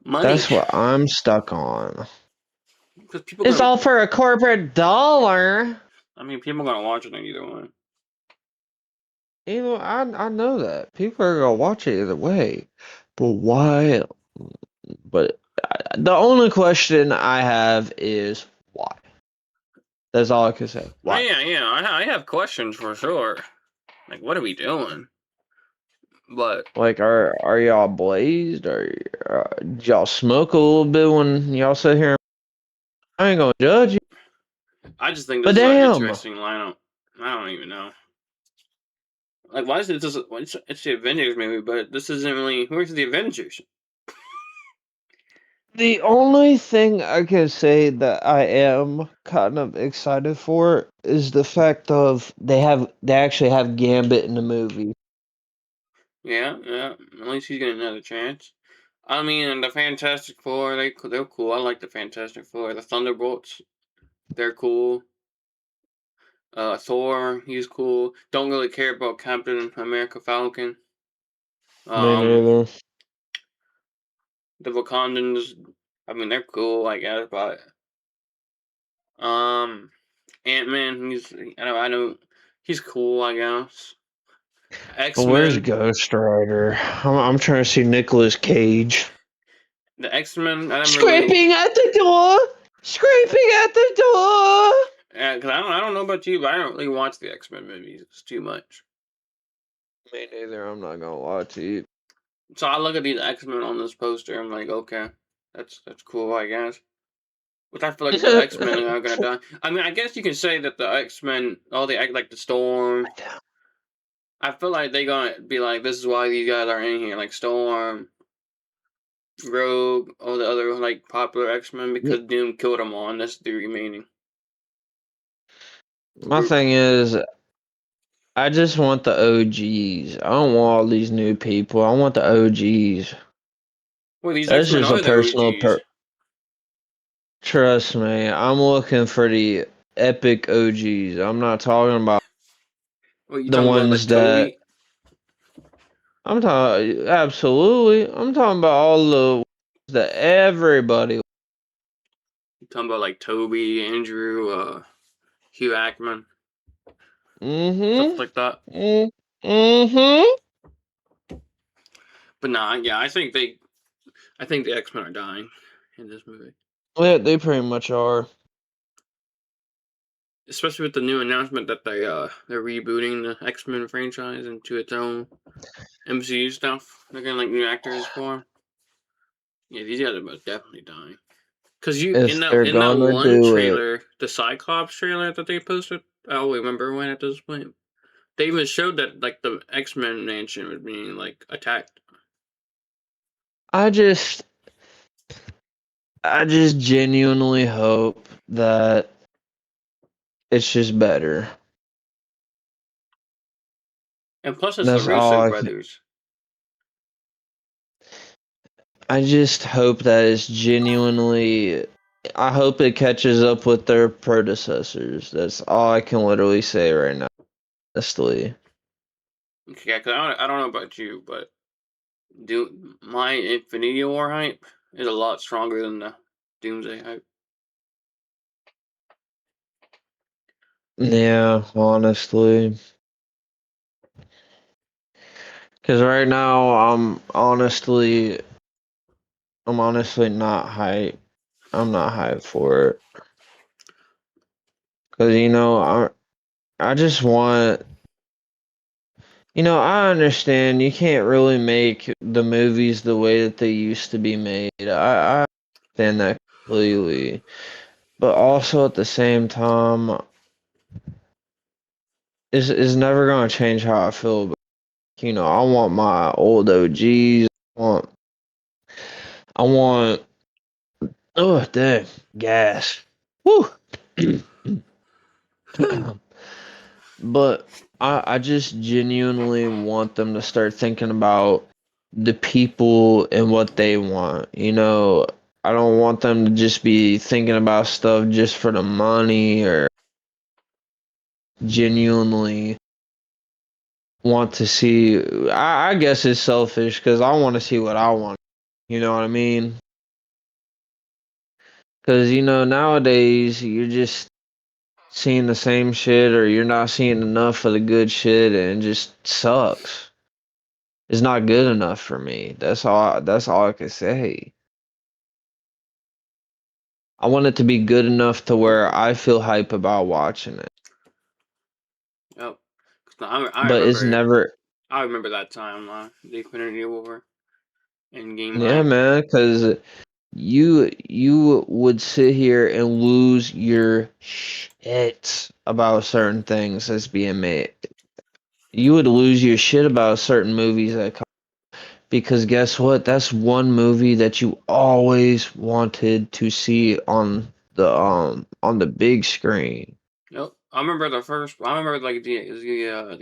Money. That's what I'm stuck on. Because people It's gonna, all for a corporate dollar. I mean, people gonna watch it either way. I know that people are gonna watch it either way, but why? But the only question I have is why. That's all I can say. Oh, Why? yeah, I have questions for sure. Like, what are we doing? But Like, are y'all blazed? Or did y'all smoke a little bit when y'all sit here? I ain't gonna judge you. I just think But this is an damn. interesting lineup. I don't even know. Like, why is it just? It's the Avengers movie, but this isn't really. Where's the Avengers? The only thing I can say that I am kind of excited for is the fact of they actually have Gambit in the movie. Yeah. At least he's getting another chance. I mean, and the Fantastic Four, they're cool. I like the Fantastic Four. The Thunderbolts, they're cool. Thor, he's cool. Don't really care about Captain America Falcon. Me Um, neither. the Wakandans, I mean, they're cool, I guess, but Ant-Man, I know, he's cool, I guess. But where's X-Men, Ghost Rider? I'm trying to see Nicolas Cage. the X-Men, I never really, Scraping at the door! Scraping at the door! because I don't know about you, but I don't really watch the X-Men movies. It's too much. Me neither, I'm not gonna lie to you. So I look at these X-Men on this poster, I'm like, okay, that's cool, I guess. Which I feel like the X-Men are gonna die. I mean, I guess you can say that the X-Men, all the like the Storm. I feel like they gonna be like, this is why these guys are in here, like Storm, Rogue, all the other like popular X-Men, because Doom killed them all, and that's the remaining My group. thing is, I just want the OGs. I don't want all these new people. I want the OGs. Well, these That's X-Men just a are the personal OGs. Trust me, I'm looking for the epic OGs. I'm not talking about What you the talking about, like ones that Toby? I'm talking absolutely. I'm talking about all the ones that everybody. You talking about like Toby, Andrew, Hugh Jackman, stuff Mm-hmm. like that. Mm-hmm. But nah, yeah, I think the X-Men are dying in this movie. Yeah, they pretty much are. Especially with the new announcement that they're rebooting the X-Men franchise into its own MCU stuff. They're getting like new actors for. Yeah, these guys are most definitely dying. Cause you If they're in that gonna one do it, trailer, the Cyclops trailer that they posted, I don't remember when at this point. They even showed that like the X-Men mansion was being like attacked. I just, I just genuinely hope that it's just better. And plus, it's the That's all Russo I brothers. I just hope that it's genuinely. I hope it catches up with their predecessors. That's all I can literally say right now. Honestly. Yeah, cause I don't know about you, but my Infinity War hype is a lot stronger than the Doomsday hype. Yeah, honestly. Because right now, I'm honestly not hyped. I'm not hyped for it. Because, I just want. I understand you can't really make the movies the way that they used to be made. I understand that completely. But also at the same time, is never gonna change how I feel about, I want my old OGs. I want oh dang gas. Woo. But I just genuinely want them to start thinking about the people and what they want. I don't want them to just be thinking about stuff just for the money or genuinely want to see. I guess it's selfish because I want to see what I want. You know what I mean? Because nowadays you're just seeing the same shit, or you're not seeing enough of the good shit, and it just sucks. It's not good enough for me. That's all I can say. I want it to be good enough to where I feel hype about watching it. Yep. I But it's remember. never. I remember that time, the Infinity War and game Yeah, hype. man, because you would sit here and lose your shit about certain things that's being made. You would lose your shit about certain movies that come because guess what? That's one movie that you always wanted to see on the big screen. Yep. I remember like the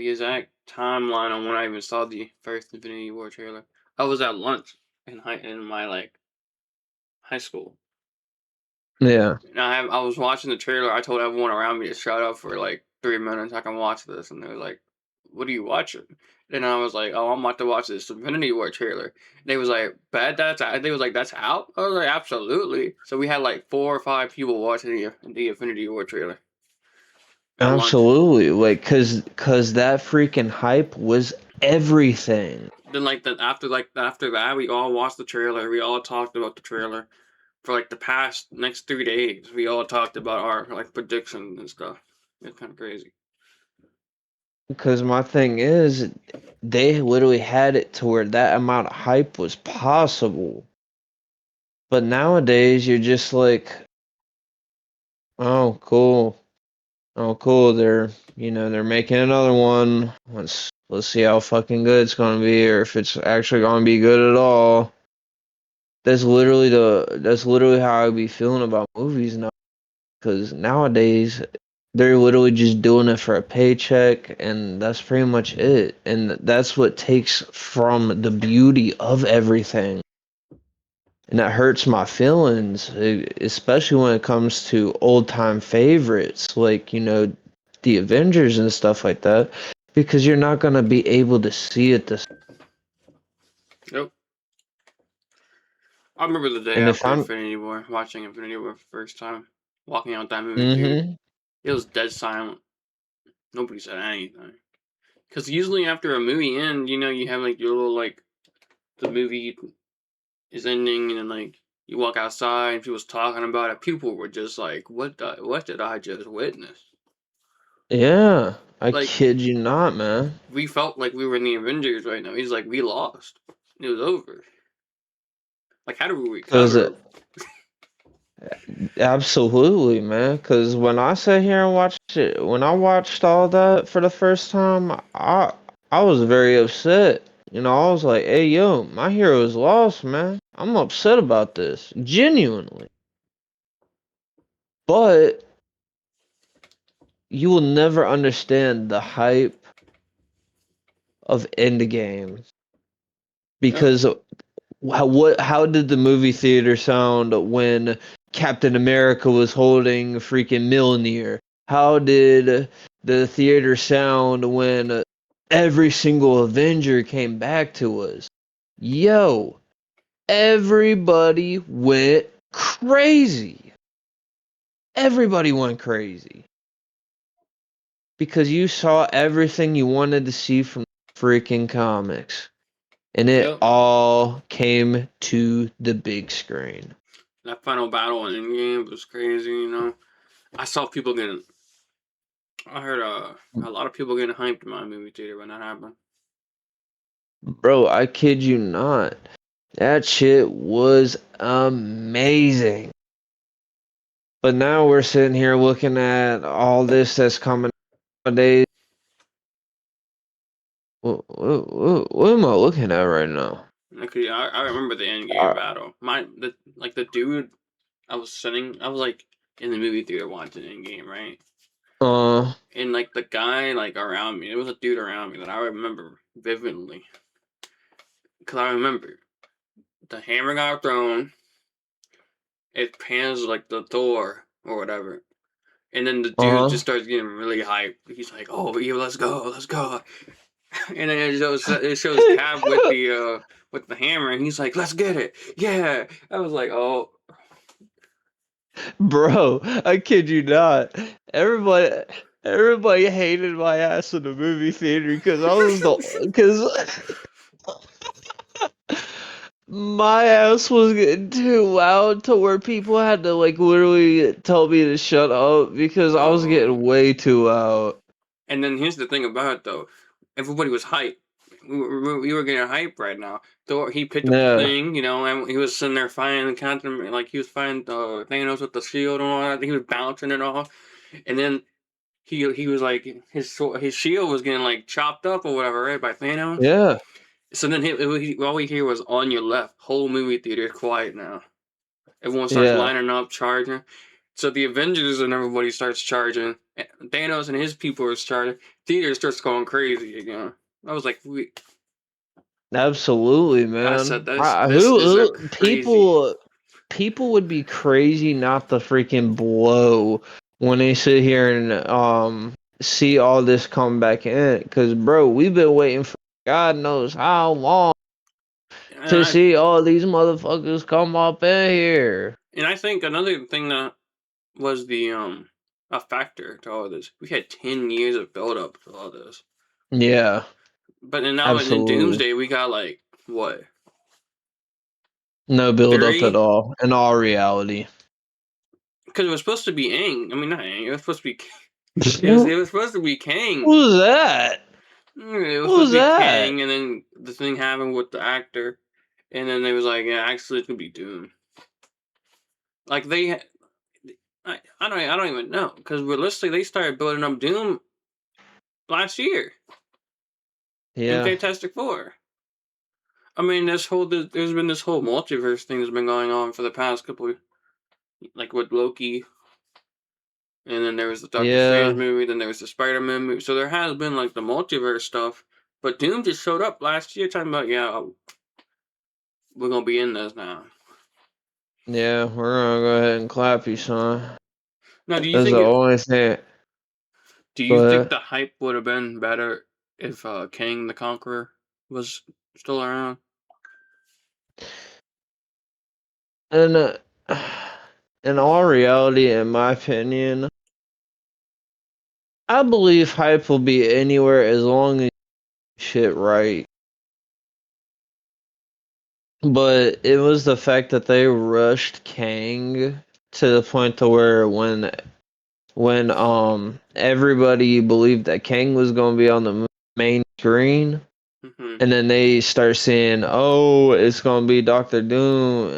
exact timeline on when I even saw the first Infinity War trailer. I was at lunch in my like high school. Yeah. And I was watching the trailer. I told everyone around me to shut up for like 3 minutes. I can watch this, and they were like, "What are you watching?" And I was like, "Oh, I'm about to watch this Infinity War trailer." And they was like, "Bad, that's out." They was like, "That's out." I was like, "Absolutely." So we had like 4 or 5 people watching the Infinity War trailer at lunch. Absolutely. Like cause that freaking hype was everything. Then after that, we all watched the trailer. We all talked about the trailer for like the past next 3 days. We all talked about our like predictions and stuff. It's kind of crazy. Because my thing is, they literally had it to where that amount of hype was possible. But nowadays, you're just like, oh, cool. Oh, cool. They're making another one. Let's see how fucking good it's gonna be, or if it's actually gonna be good at all. That's literally how I be feeling about movies now. Because nowadays, they're literally just doing it for a paycheck, and that's pretty much it. And that's what takes from the beauty of everything. And that hurts my feelings, especially when it comes to old time favorites, like, the Avengers and stuff like that, because you're not going to be able to see it this. Yep. I remember the day And if after I'm. Infinity War, watching Infinity War for the first time, walking out that movie theater. Mm It was dead silent. Nobody said anything. Because usually after a movie ends, you have like your little like the movie is ending, and then like you walk outside and people's talking about it. People were just like, what did I just witness? Yeah, I Like kid you not, man. we felt like we were in the Avengers right now. He's like, we lost. It was over. Like, how do we Because recover? absolutely, man. Because when I sat here and watched it, when I watched all that for the first time, I was very upset. I was like, "Hey, yo, my hero is lost, man. I'm upset about this, genuinely." But you will never understand the hype of Endgame Yep. because how did the movie theater sound when Captain America was holding freaking Mjolnir? How did the theater sound when every single Avenger came back to us? Yo, everybody went crazy. Everybody went crazy because you saw everything you wanted to see from freaking comics. And it Yep. all came to the big screen. That final battle in Endgame was crazy. I saw people getting. I heard a lot of people getting hyped in my movie theater when that happened. Bro, I kid you not. That shit was amazing. But now we're sitting here looking at all this that's coming nowadays. What am I looking at right now? Okay, I remember the Endgame Uh, battle. The dude I was like in the movie theater watching Endgame, right? uh, And like the guy like around me, there was a dude around me that I remember vividly. Cause I remember the hammer got thrown, it pans like the door or whatever. And then the dude uh-huh. just starts getting really hyped. He's like, "Oh, yeah, let's go, let's go!" And then it shows Cap with the hammer, and he's like, "Let's get it, yeah!" I was like, "Oh, Bro, I kid you not. Everybody, everybody hated my ass in the movie theater because I was because my ass was getting too loud to where people had to like literally tell me to shut up because I was oh." getting way too loud. And then here's the thing about it though, everybody was hyped. we were getting hype right now. Thor, he picked up the thing, and he was sitting there fighting he was fighting Thanos with the shield and all that. He was bouncing it off, and then he was like his shield was getting like chopped up or whatever, right, by Thanos. Yeah. So then all we hear was "on your left." Whole movie theater is quiet now. Everyone starts lining up, charging. So the Avengers and everybody starts charging. Thanos and his people are charging. Theater starts going crazy again. I was like, Absolutely, man. I said this is a crazy. People would be crazy not to freaking blow when they sit here and see all this come back in. Because, bro, we've been waiting for God knows how long to see all these motherfuckers come up in here. And I think another thing that was a factor to all this. We had 10 years of build up to all this. Yeah. But now in Doomsday we got like what? No build up at all in all reality. Because it was supposed to be Aang. I mean, not Aang. It was supposed to be. It was supposed to be Kang. Who was that? It was supposed to be Kang, and then the thing happened with the actor, and then they was like, yeah, actually, it's gonna be Doom. Like I don't even know, because realistically, they started building up Doom last year. Yeah. In Fantastic Four. I mean, there's been this whole multiverse thing that's been going on for the past couple, like with Loki. And then there was the Doctor Strange movie, then there was the Spider-Man movie. So there has been like the multiverse stuff. But Doom just showed up last year talking about, we're going to be in this now. Yeah, we're going to go ahead and clap you, son. Now, do you think the only thing. Do you think the hype would have been better if Kang the Conqueror was still around? And in all reality, in my opinion, I believe hype will be anywhere as long as shit right. But it was the fact that they rushed Kang to the point to where when everybody believed that Kang was going to be on the main screen, and then they start saying, "Oh, it's going to be Dr. Doom."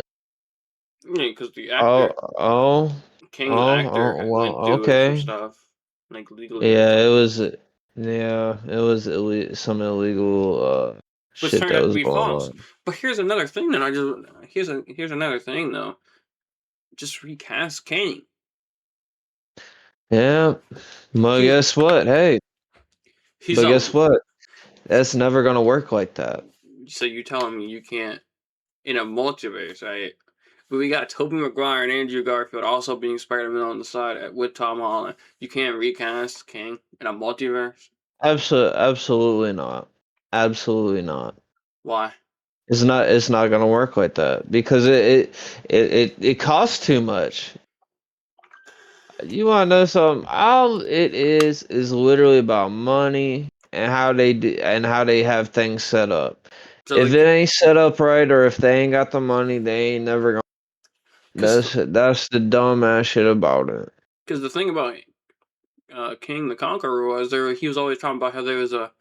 Yeah, because the actor. Kang's actor went through some stuff, like legally. Yeah, it was. Yeah, it was some illegal shit that was going on. But here's another thing. Then here's another thing though. Just recast Kang. Yeah, well, guess what? Hey, guess what? That's never gonna work like that. So you telling me you can't in a multiverse, right? But we got Tobey Maguire and Andrew Garfield also being Spider-Man on the side with Tom Holland. You can't recast Kang in a multiverse? Absolutely not. Absolutely not. Why? It's not gonna work like that because it costs too much. You want to know something? All it is literally about money and how they have things set up. So if it ain't set up right, or if they ain't got the money, they ain't never gonna. That's the dumb ass shit about it. Because the thing about King the Conqueror was he was always talking about how there was a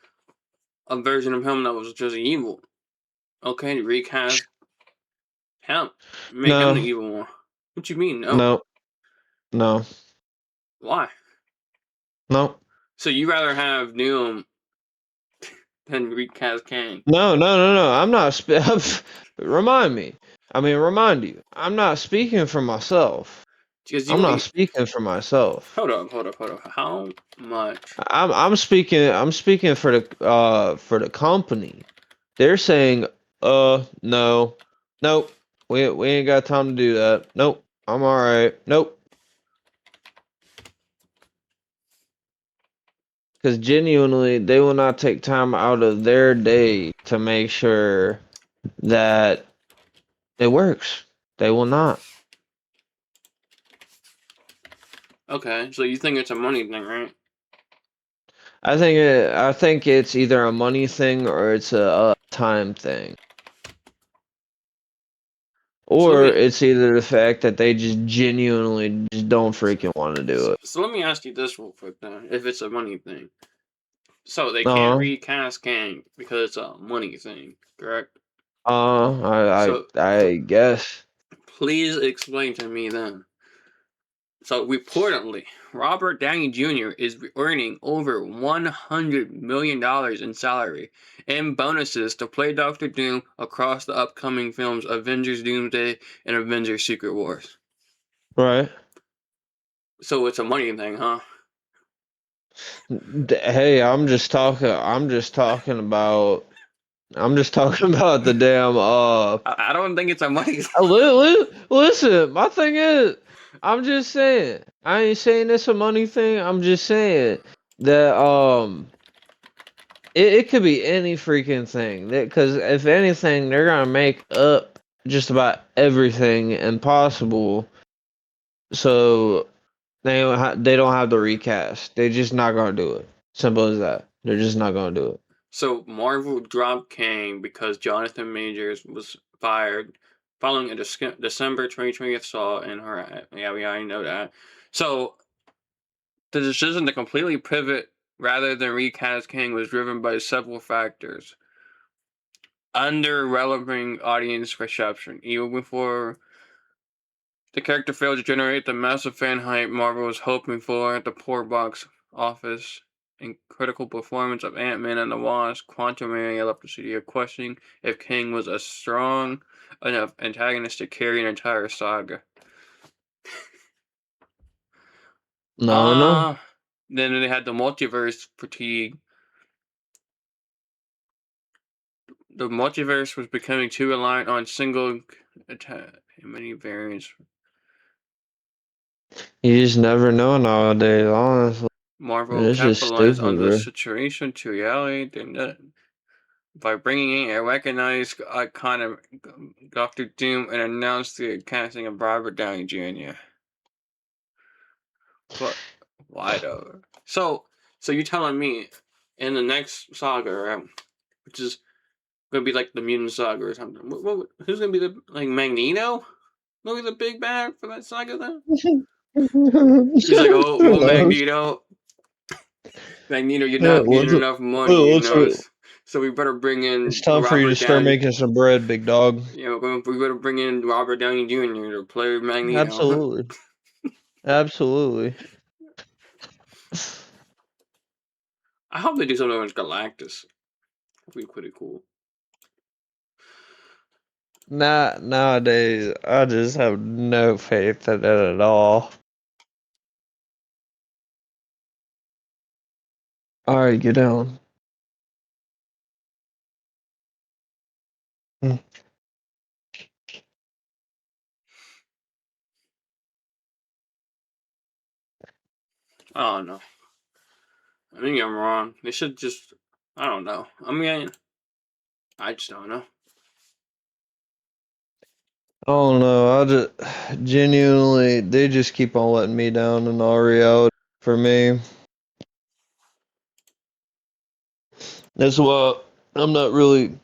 version of him that was just evil. Okay, recast him, make him the evil one. What you mean? No. Why? No. So you rather have Doom than recast Kang? No. I'm not. Remind you. I'm not speaking for myself. I'm not speaking for myself. Hold up. How much? I'm speaking for the company. They're saying, no, nope, we ain't got time to do that. Nope, I'm all right. Nope. Because genuinely, they will not take time out of their day to make sure that it works. They will not. Okay, so you think it's a money thing, right? I think it's either a money thing or it's a time thing. Or it's either the fact that they just genuinely just don't freaking want to do it. So let me ask you this real quick then, if it's a money thing. So they can't recast Kang because it's a money thing, correct? I guess. Please explain to me then. So reportedly, Robert Downey Jr. is earning over $100 million in salary and bonuses to play Doctor Doom across the upcoming films Avengers Doomsday and Avengers Secret Wars. Right. So it's a money thing, huh? Hey, I'm just talking about the damn I don't think it's a money thing. Listen, my thing is, I'm just saying, I ain't saying it's a money thing. I'm just saying that it could be any freaking thing. Because if anything, they're gonna make up just about everything impossible. So they don't have the recast. They're just not gonna do it. Simple as that. They're just not gonna do it. So Marvel dropped Kang because Jonathan Majors was fired following a December 2020 assault in her. Yeah, we already know that. So the decision to completely pivot rather than recast Kang was driven by several factors. Under-relevant audience reception. Even before the character failed to generate the massive fan hype Marvel was hoping for at the poor box office and critical performance of Ant-Man and the Wasp, Quantumania left the studio questioning if Kang was a strong enough antagonist to carry an entire saga. No. Then they had the multiverse fatigue. The multiverse was becoming too reliant on single attack and many variants. You just never know nowadays, honestly. Marvel It's just capitalized stupid, on the bro. situation to reality by bringing in a recognized icon Doctor Doom and announced the casting of Robert Downey Jr. But why though? So you're telling me in the next saga, right, which is gonna be like the mutant saga or something? Who's gonna be the Magneto? Gonna be the big bad for that saga then? He's like, oh, Who well, knows? Magneto, you're not getting enough money, so we better bring It's in time for you to Robert start Downey. making some bread, big dog. We better bring in Robert Downey Jr. to play Magneto. Absolutely. Absolutely. I hope they do something with Galactus. That'd be pretty cool. Nowadays, I just have no faith in it at all. Alright, get down. I don't know. I think I'm wrong. They should just. I don't know. I mean, I just don't know. I don't know. I just genuinely, they just keep on letting me down in all reality for me. That's why I'm not really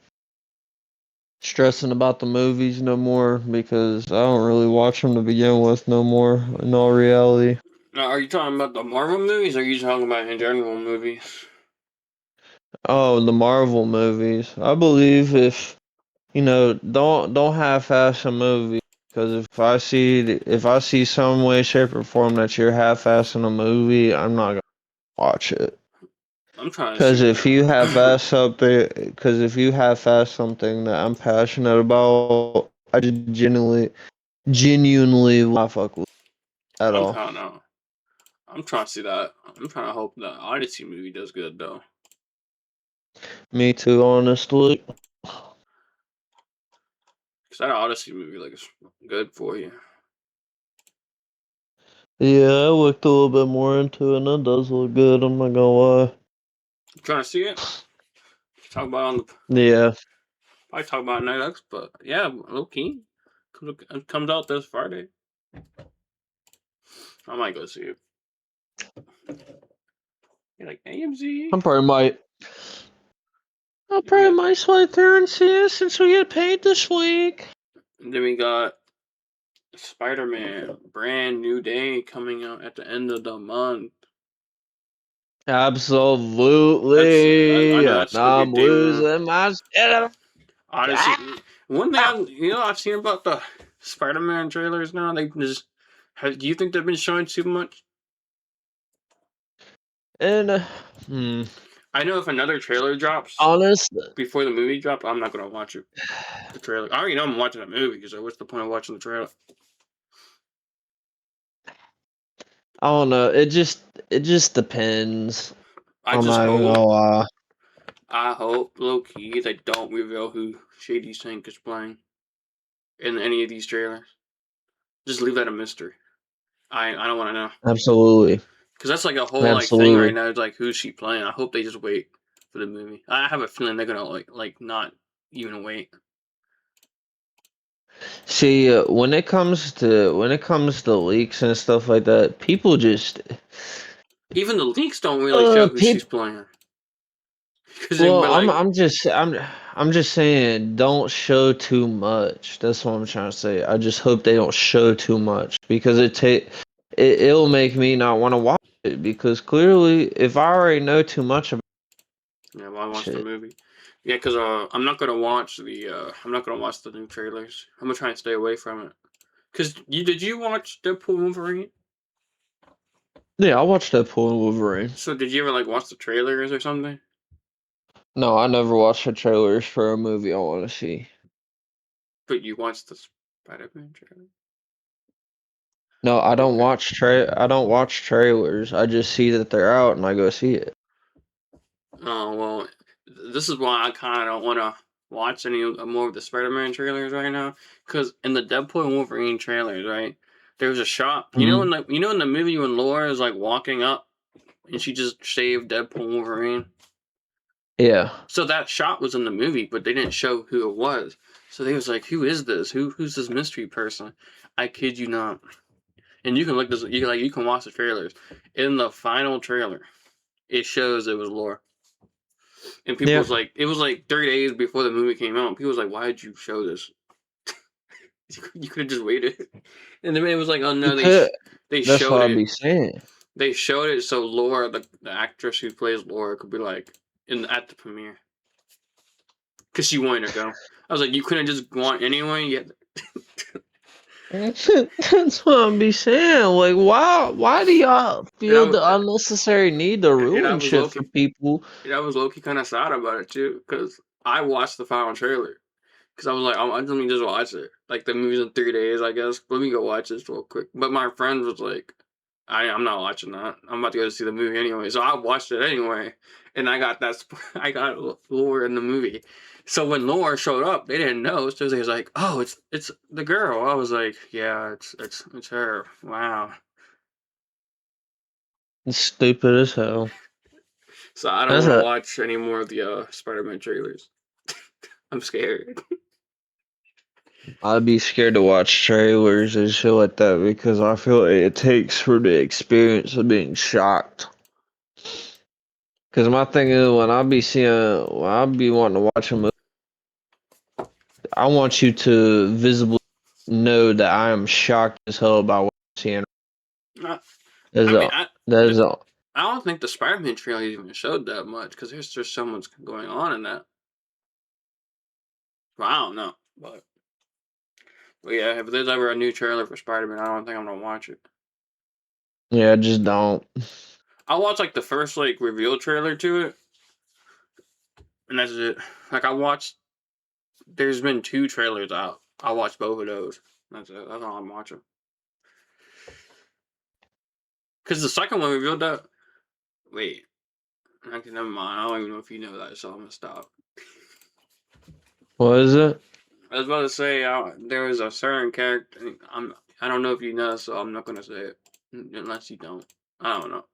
stressing about the movies no more because I don't really watch them to begin with no more in all reality. Now, are you talking about the Marvel movies, or are you talking about in general movies? Oh, the Marvel movies. I believe if don't half-ass a movie because if I see some way, shape, or form that you're half-assing a movie, I'm not gonna watch it. I'm trying to Because see. if you half-ass something, that I'm passionate about, I just genuinely will not fuck with it at I'm all. trying to. I'm trying to see that. I'm trying to hope the Odyssey movie does good though. Me too, honestly. Cause that Odyssey movie is good for you. Yeah, I looked a little bit more into it, and it does look good. I'm not gonna lie. You trying to see it? Talk about on the. Yeah. Probably talk about Night X, but yeah, low key. Comes out this Friday. I might go see it. You're like AMZ. I probably might. I'll Yeah, probably might swipe there and see it since we get paid this week. and then we got Spider-Man, brand new day coming out at the end of the month. Absolutely. I know And that's gonna be a I'm day one. losing my shit. Honestly, one thing I've seen about the Spider-Man trailers now, they just. Do you think they've been showing too much? And I know if another trailer drops honestly, before the movie drops, I'm not gonna watch it. The trailer. I already know I'm watching a movie, so what's the point of watching the trailer? I don't know. It just depends. I I'm just not even hope. gonna lie. I hope low key they don't reveal who Shady Sink is playing in any of these trailers. Just leave that a mystery. I don't want to know Absolutely. because that's like a whole like thing right Absolutely. now. It's like who's she playing? I hope they just wait for the movie. I have a feeling they're gonna like not even wait. See, when it comes to leaks and stuff like that, people just Even the leaks don't really show who she's people. playing because they Well, were I'm like, I'm just I'm just saying, don't show too much. That's what I'm trying to say. I just hope they don't show too much because it'll make me not want to watch it because clearly, if I already know too much about yeah, well, I watched the shit, movie. Yeah, because I'm not gonna watch the new trailers. I'm gonna try and stay away from it. Cause did you watch Deadpool Wolverine? yeah, I watched Deadpool and Wolverine. So did you ever like watch the trailers or something? No, I never watched the trailers for a movie I want to see. But you watched the Spider-Man trailer? No, Okay. I don't watch trailers. I just see that they're out and I go see it. Oh well, this is why I kind of don't want to watch any more of the Spider-Man trailers right now. Cause in the Deadpool and Wolverine trailers, right, there was a shot. Hmm. You know in the movie when Laura is like walking up and she just shaved Deadpool and Wolverine. Yeah. So that shot was in the movie, but they didn't show who it was. So they was like, "Who is this? Who's this mystery person?" I kid you not. And you can look this. You can watch the trailers. In the final trailer, it shows it was Laura. And people Yeah. was like, it was like 3 days before the movie came out. People was like, why did you show this? You could have just waited. And then it was like, oh You no, could. they That's showed what I'd it. be saying. They showed it so Laura, the actress who plays Laura, could be like at the premiere because she wanted to go. I was like, you couldn't just go on anyway. Yeah, That's what I'm be saying. Like, why do y'all and feel the unnecessary need to I ruin was shit for Loki. people? And I was Loki kind of sad about it too because I watched the final trailer. Because I was like, let me just watch it. Like, the movie's in 3 days, I guess. Let me go watch this real quick. But my friend was like, I'm not watching that. I'm about to go see the movie anyway. So I watched it anyway. And I got I got Laura in the movie. So when Laura showed up, they didn't know. So they was like, oh, it's the girl. I was like, yeah, it's her. Wow. It's stupid as hell. So I don't That's want to a. watch any more of the Spider-Man trailers. I'm scared. I'd be scared to watch trailers and shit like that because I feel it takes for the experience of being shocked. Because my thing is, when I be wanting to watch a movie, I want you to visibly know that I am shocked as hell about what I'm seeing. I That's I mean, all. That is all. I don't think the Spider-Man trailer even showed that much because there's just so much going on in that. Well, I don't know, but yeah, if there's ever a new trailer for Spider-Man, I don't think I'm gonna watch it. Yeah, just don't. I'll watch like the first like reveal trailer to it, and that's it. Like I watched, there's been 2 trailers out. I'll watch both of those. That's it. That's all I'm watching. Because the second one revealed that. Wait, okay, never mind. I don't even know if you know that, so I'm gonna stop. What is it? I was about to say there was a certain character. I don't know if you know, so I'm not gonna say it unless you don't. I don't know.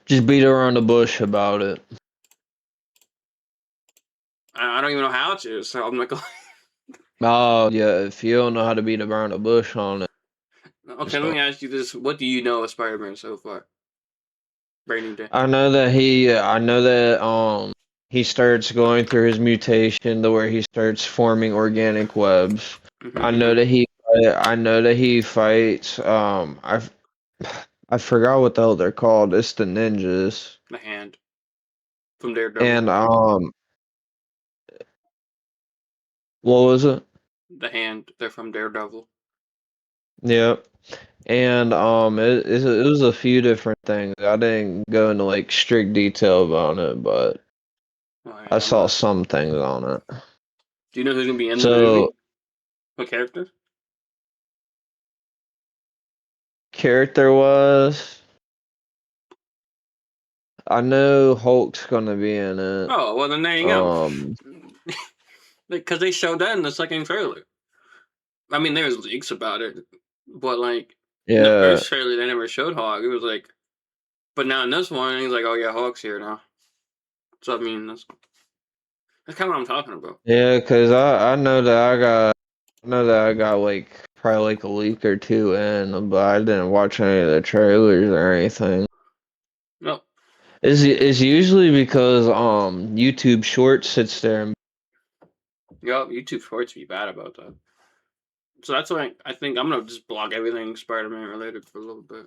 Just beat around the bush about it. I don't even know how to, so I'm not gonna. Oh, yeah, if you don't know how to beat around the bush on it, Okay, just let don't. me ask you this: what do you know of Spider-Man so far? Brand new day. I know that he starts going through his mutation to where he starts forming organic webs. Mm-hmm, I know that he fights I forgot what the hell they're called. It's the ninjas. The Hand from Daredevil. And what was it? The Hand. They're from Daredevil. Yep. And it was a few different things. I didn't go into like strict detail about it, but Oh, I yeah, saw some things on it. Do you know who's gonna be in the So movie? What character? character wise, I know Hulk's gonna be in it. Oh, well then there you go. Because they showed that in the second trailer. I mean, there's leaks about it, but like in the Yeah, first trailer, they never showed Hawk. It was like, but now in this one, he's like, oh yeah, Hawk's here now. So I mean, that's kind of what I'm talking about. yeah, cause I know that I got like probably like a week or two in, but I didn't watch any of the trailers or anything. No, It's usually because YouTube Shorts sits there and yup, YouTube Shorts be bad about that. So that's why I think I'm gonna just block everything Spider-Man related for a little bit.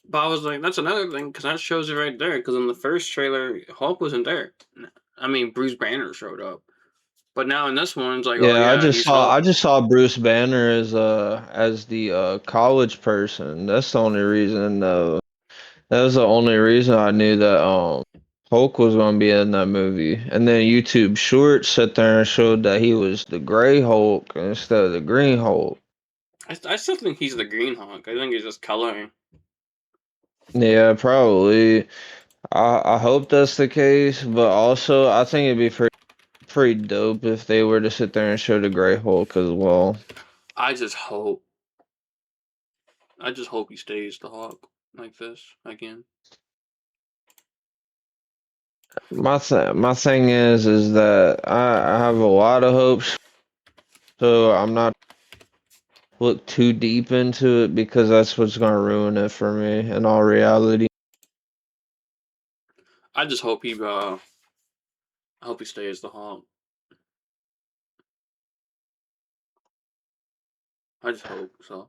But I was like, that's another thing because that shows it right there. Because in the first trailer, Hulk wasn't there. I mean, Bruce Banner showed up, but now in this one, it's like, oh yeah, yeah, he's Hulk. I just saw Bruce Banner as the college person. That's the only reason that was the only reason I knew that Hulk was gonna be in that movie. And then YouTube Shorts sat there and showed that he was the Gray Hulk instead of the Green Hulk. I still think he's the Green Hulk. I think he's just coloring. Yeah, probably. I hope that's the case, but also I think it'd be pretty dope if they were to sit there and show the Gray Hulk as well. I just hope. I just hope he stays the Hulk like this again. My thing is that I have a lot of hopes, so I'm not look too deep into it because that's what's gonna ruin it for me in all reality. I just hope he. I hope he stays the Hulk. I just hope so.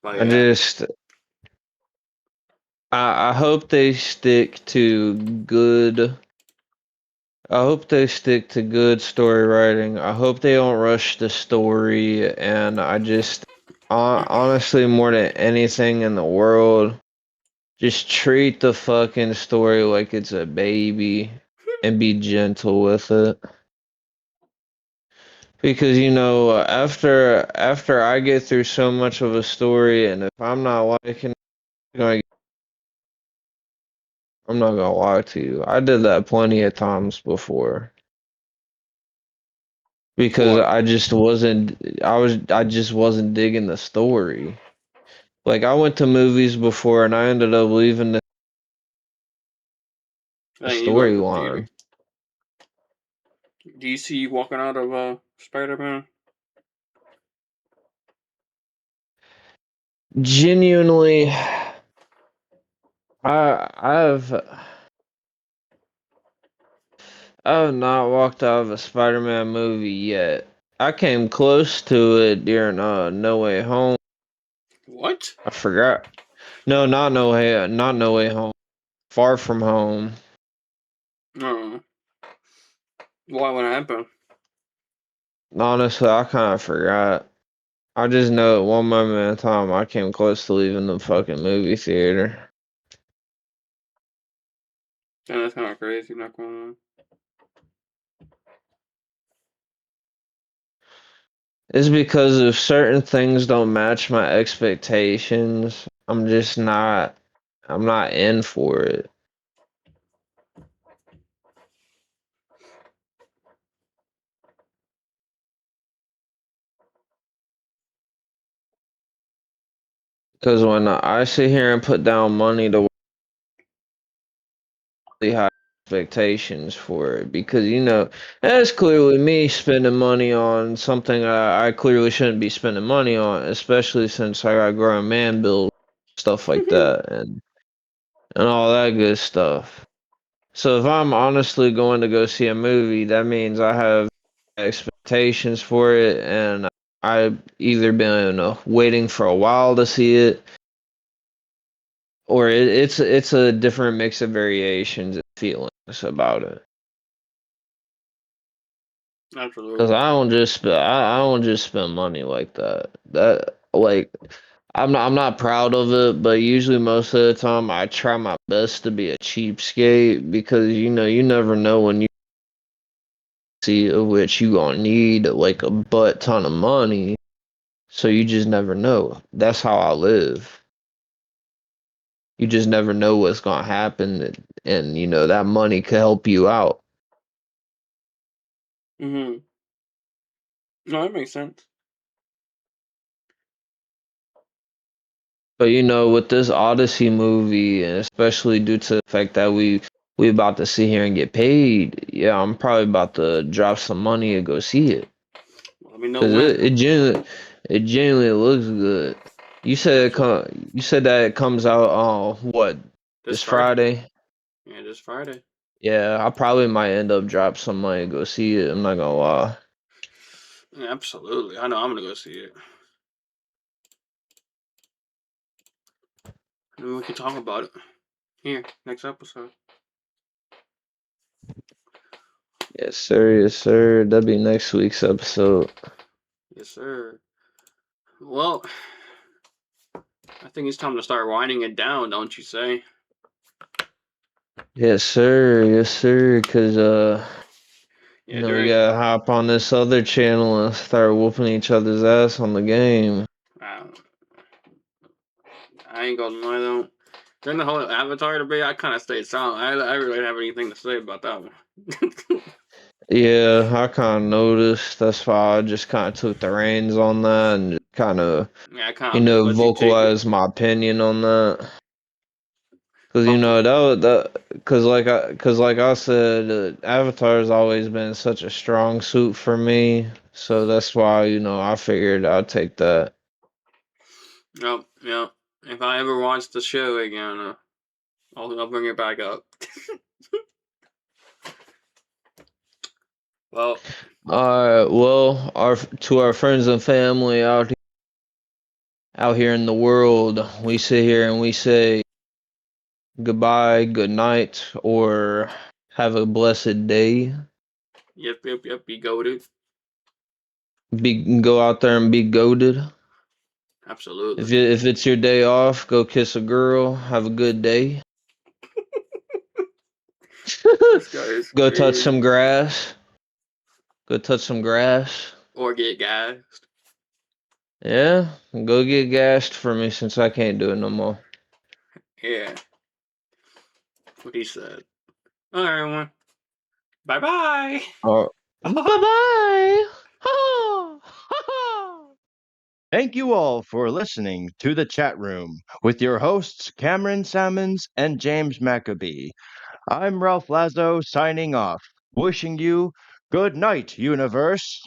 But I yeah, just I hope they stick to good. I hope they stick to good story writing. I hope they don't rush the story, and I just honestly more than anything in the world, just treat the fucking story like it's a baby and be gentle with it. Because after I get through so much of a story, and if I'm not liking it, I'm not gonna lie to you. I did that plenty of times before because what? I just wasn't digging the story. Like I went to movies before and I ended up leaving the Then you left the theater. storyline. Do you see you walking out of Spider-Man? Genuinely, I've I have not walked out of a Spider-Man movie yet. I came close to it during No Way Home. What? I forgot. No, not No Way Home. Far From Home. No. Why would happen? Honestly, I kind of forgot. I just know at one moment in time I came close to leaving the fucking movie theater. Yeah, that's kind of crazy. Not going It's because if certain things don't match my expectations, I'm not in for it. Because when I sit here and put down money to really high expectations for it, because that's clearly me spending money on something I clearly shouldn't be spending money on, especially since I got grown man bills, stuff like on. that, and all that good stuff. So if I'm honestly going to go see a movie, that means I have expectations for it, and I've either been waiting for a while to see it, or it's a different mix of variations and feelings about it. Absolutely. Because I don't just spend money like that. I'm not proud of it, but usually most of the time I try my best to be a cheapskate because you never know when you see which you gonna need like a butt ton of money. So you just never know. That's how I live. You just never know what's gonna happen, and that money could help you out. No, that makes sense. But with this Odyssey movie, and especially due to the fact that we about to sit here and get paid, yeah, I'm probably about to drop some money and go see it. Let me know Cause when. it genuinely looks good. You said you said that it comes out on what, This this Friday? Yeah, this Friday. Yeah, I probably might end up drop some money and go see it. I'm not gonna lie. Yeah, absolutely. I know I'm gonna go see it. And we can talk about it here next episode. Yes, sir. Yes, sir. That'll be next week's episode. Yes, sir. Well, I think it's time to start winding it down, don't you say? Yes, sir. Yes, sir. Cause Yeah, we gotta hop on this other channel and start whooping each other's ass on the game. I ain't gonna lie though. During the whole Avatar debate, I kind of stayed silent. I really didn't have anything to say about that one. Yeah, I kind of noticed. That's why I just kind of took the reins on that and just kind of, Yeah, I kind of let you take it. vocalize my opinion on that. Cause Fumble. cause like I said, Avatar's always been such a strong suit for me. So that's why I figured I'd take that. Yep, yep. If I ever watch the show again, I'll bring it back up. Well, Well, our friends and family out here in the world, we sit here and we say goodbye, good night, or have a blessed day. yep. Be goated. Go out there and be goated. Absolutely. If it's your day off, go kiss a girl. Have a good day. This guy is Go touch crazy. some grass. Go touch some grass. Or get gassed. Yeah, go get gassed for me since I can't do it no more. Yeah. What he said. All right, everyone. Bye bye. Bye bye. Thank you all for listening to the chat room with your hosts Cameron Salmons and James Maccabee. I'm Ralph Lazo signing off, wishing you good night, universe.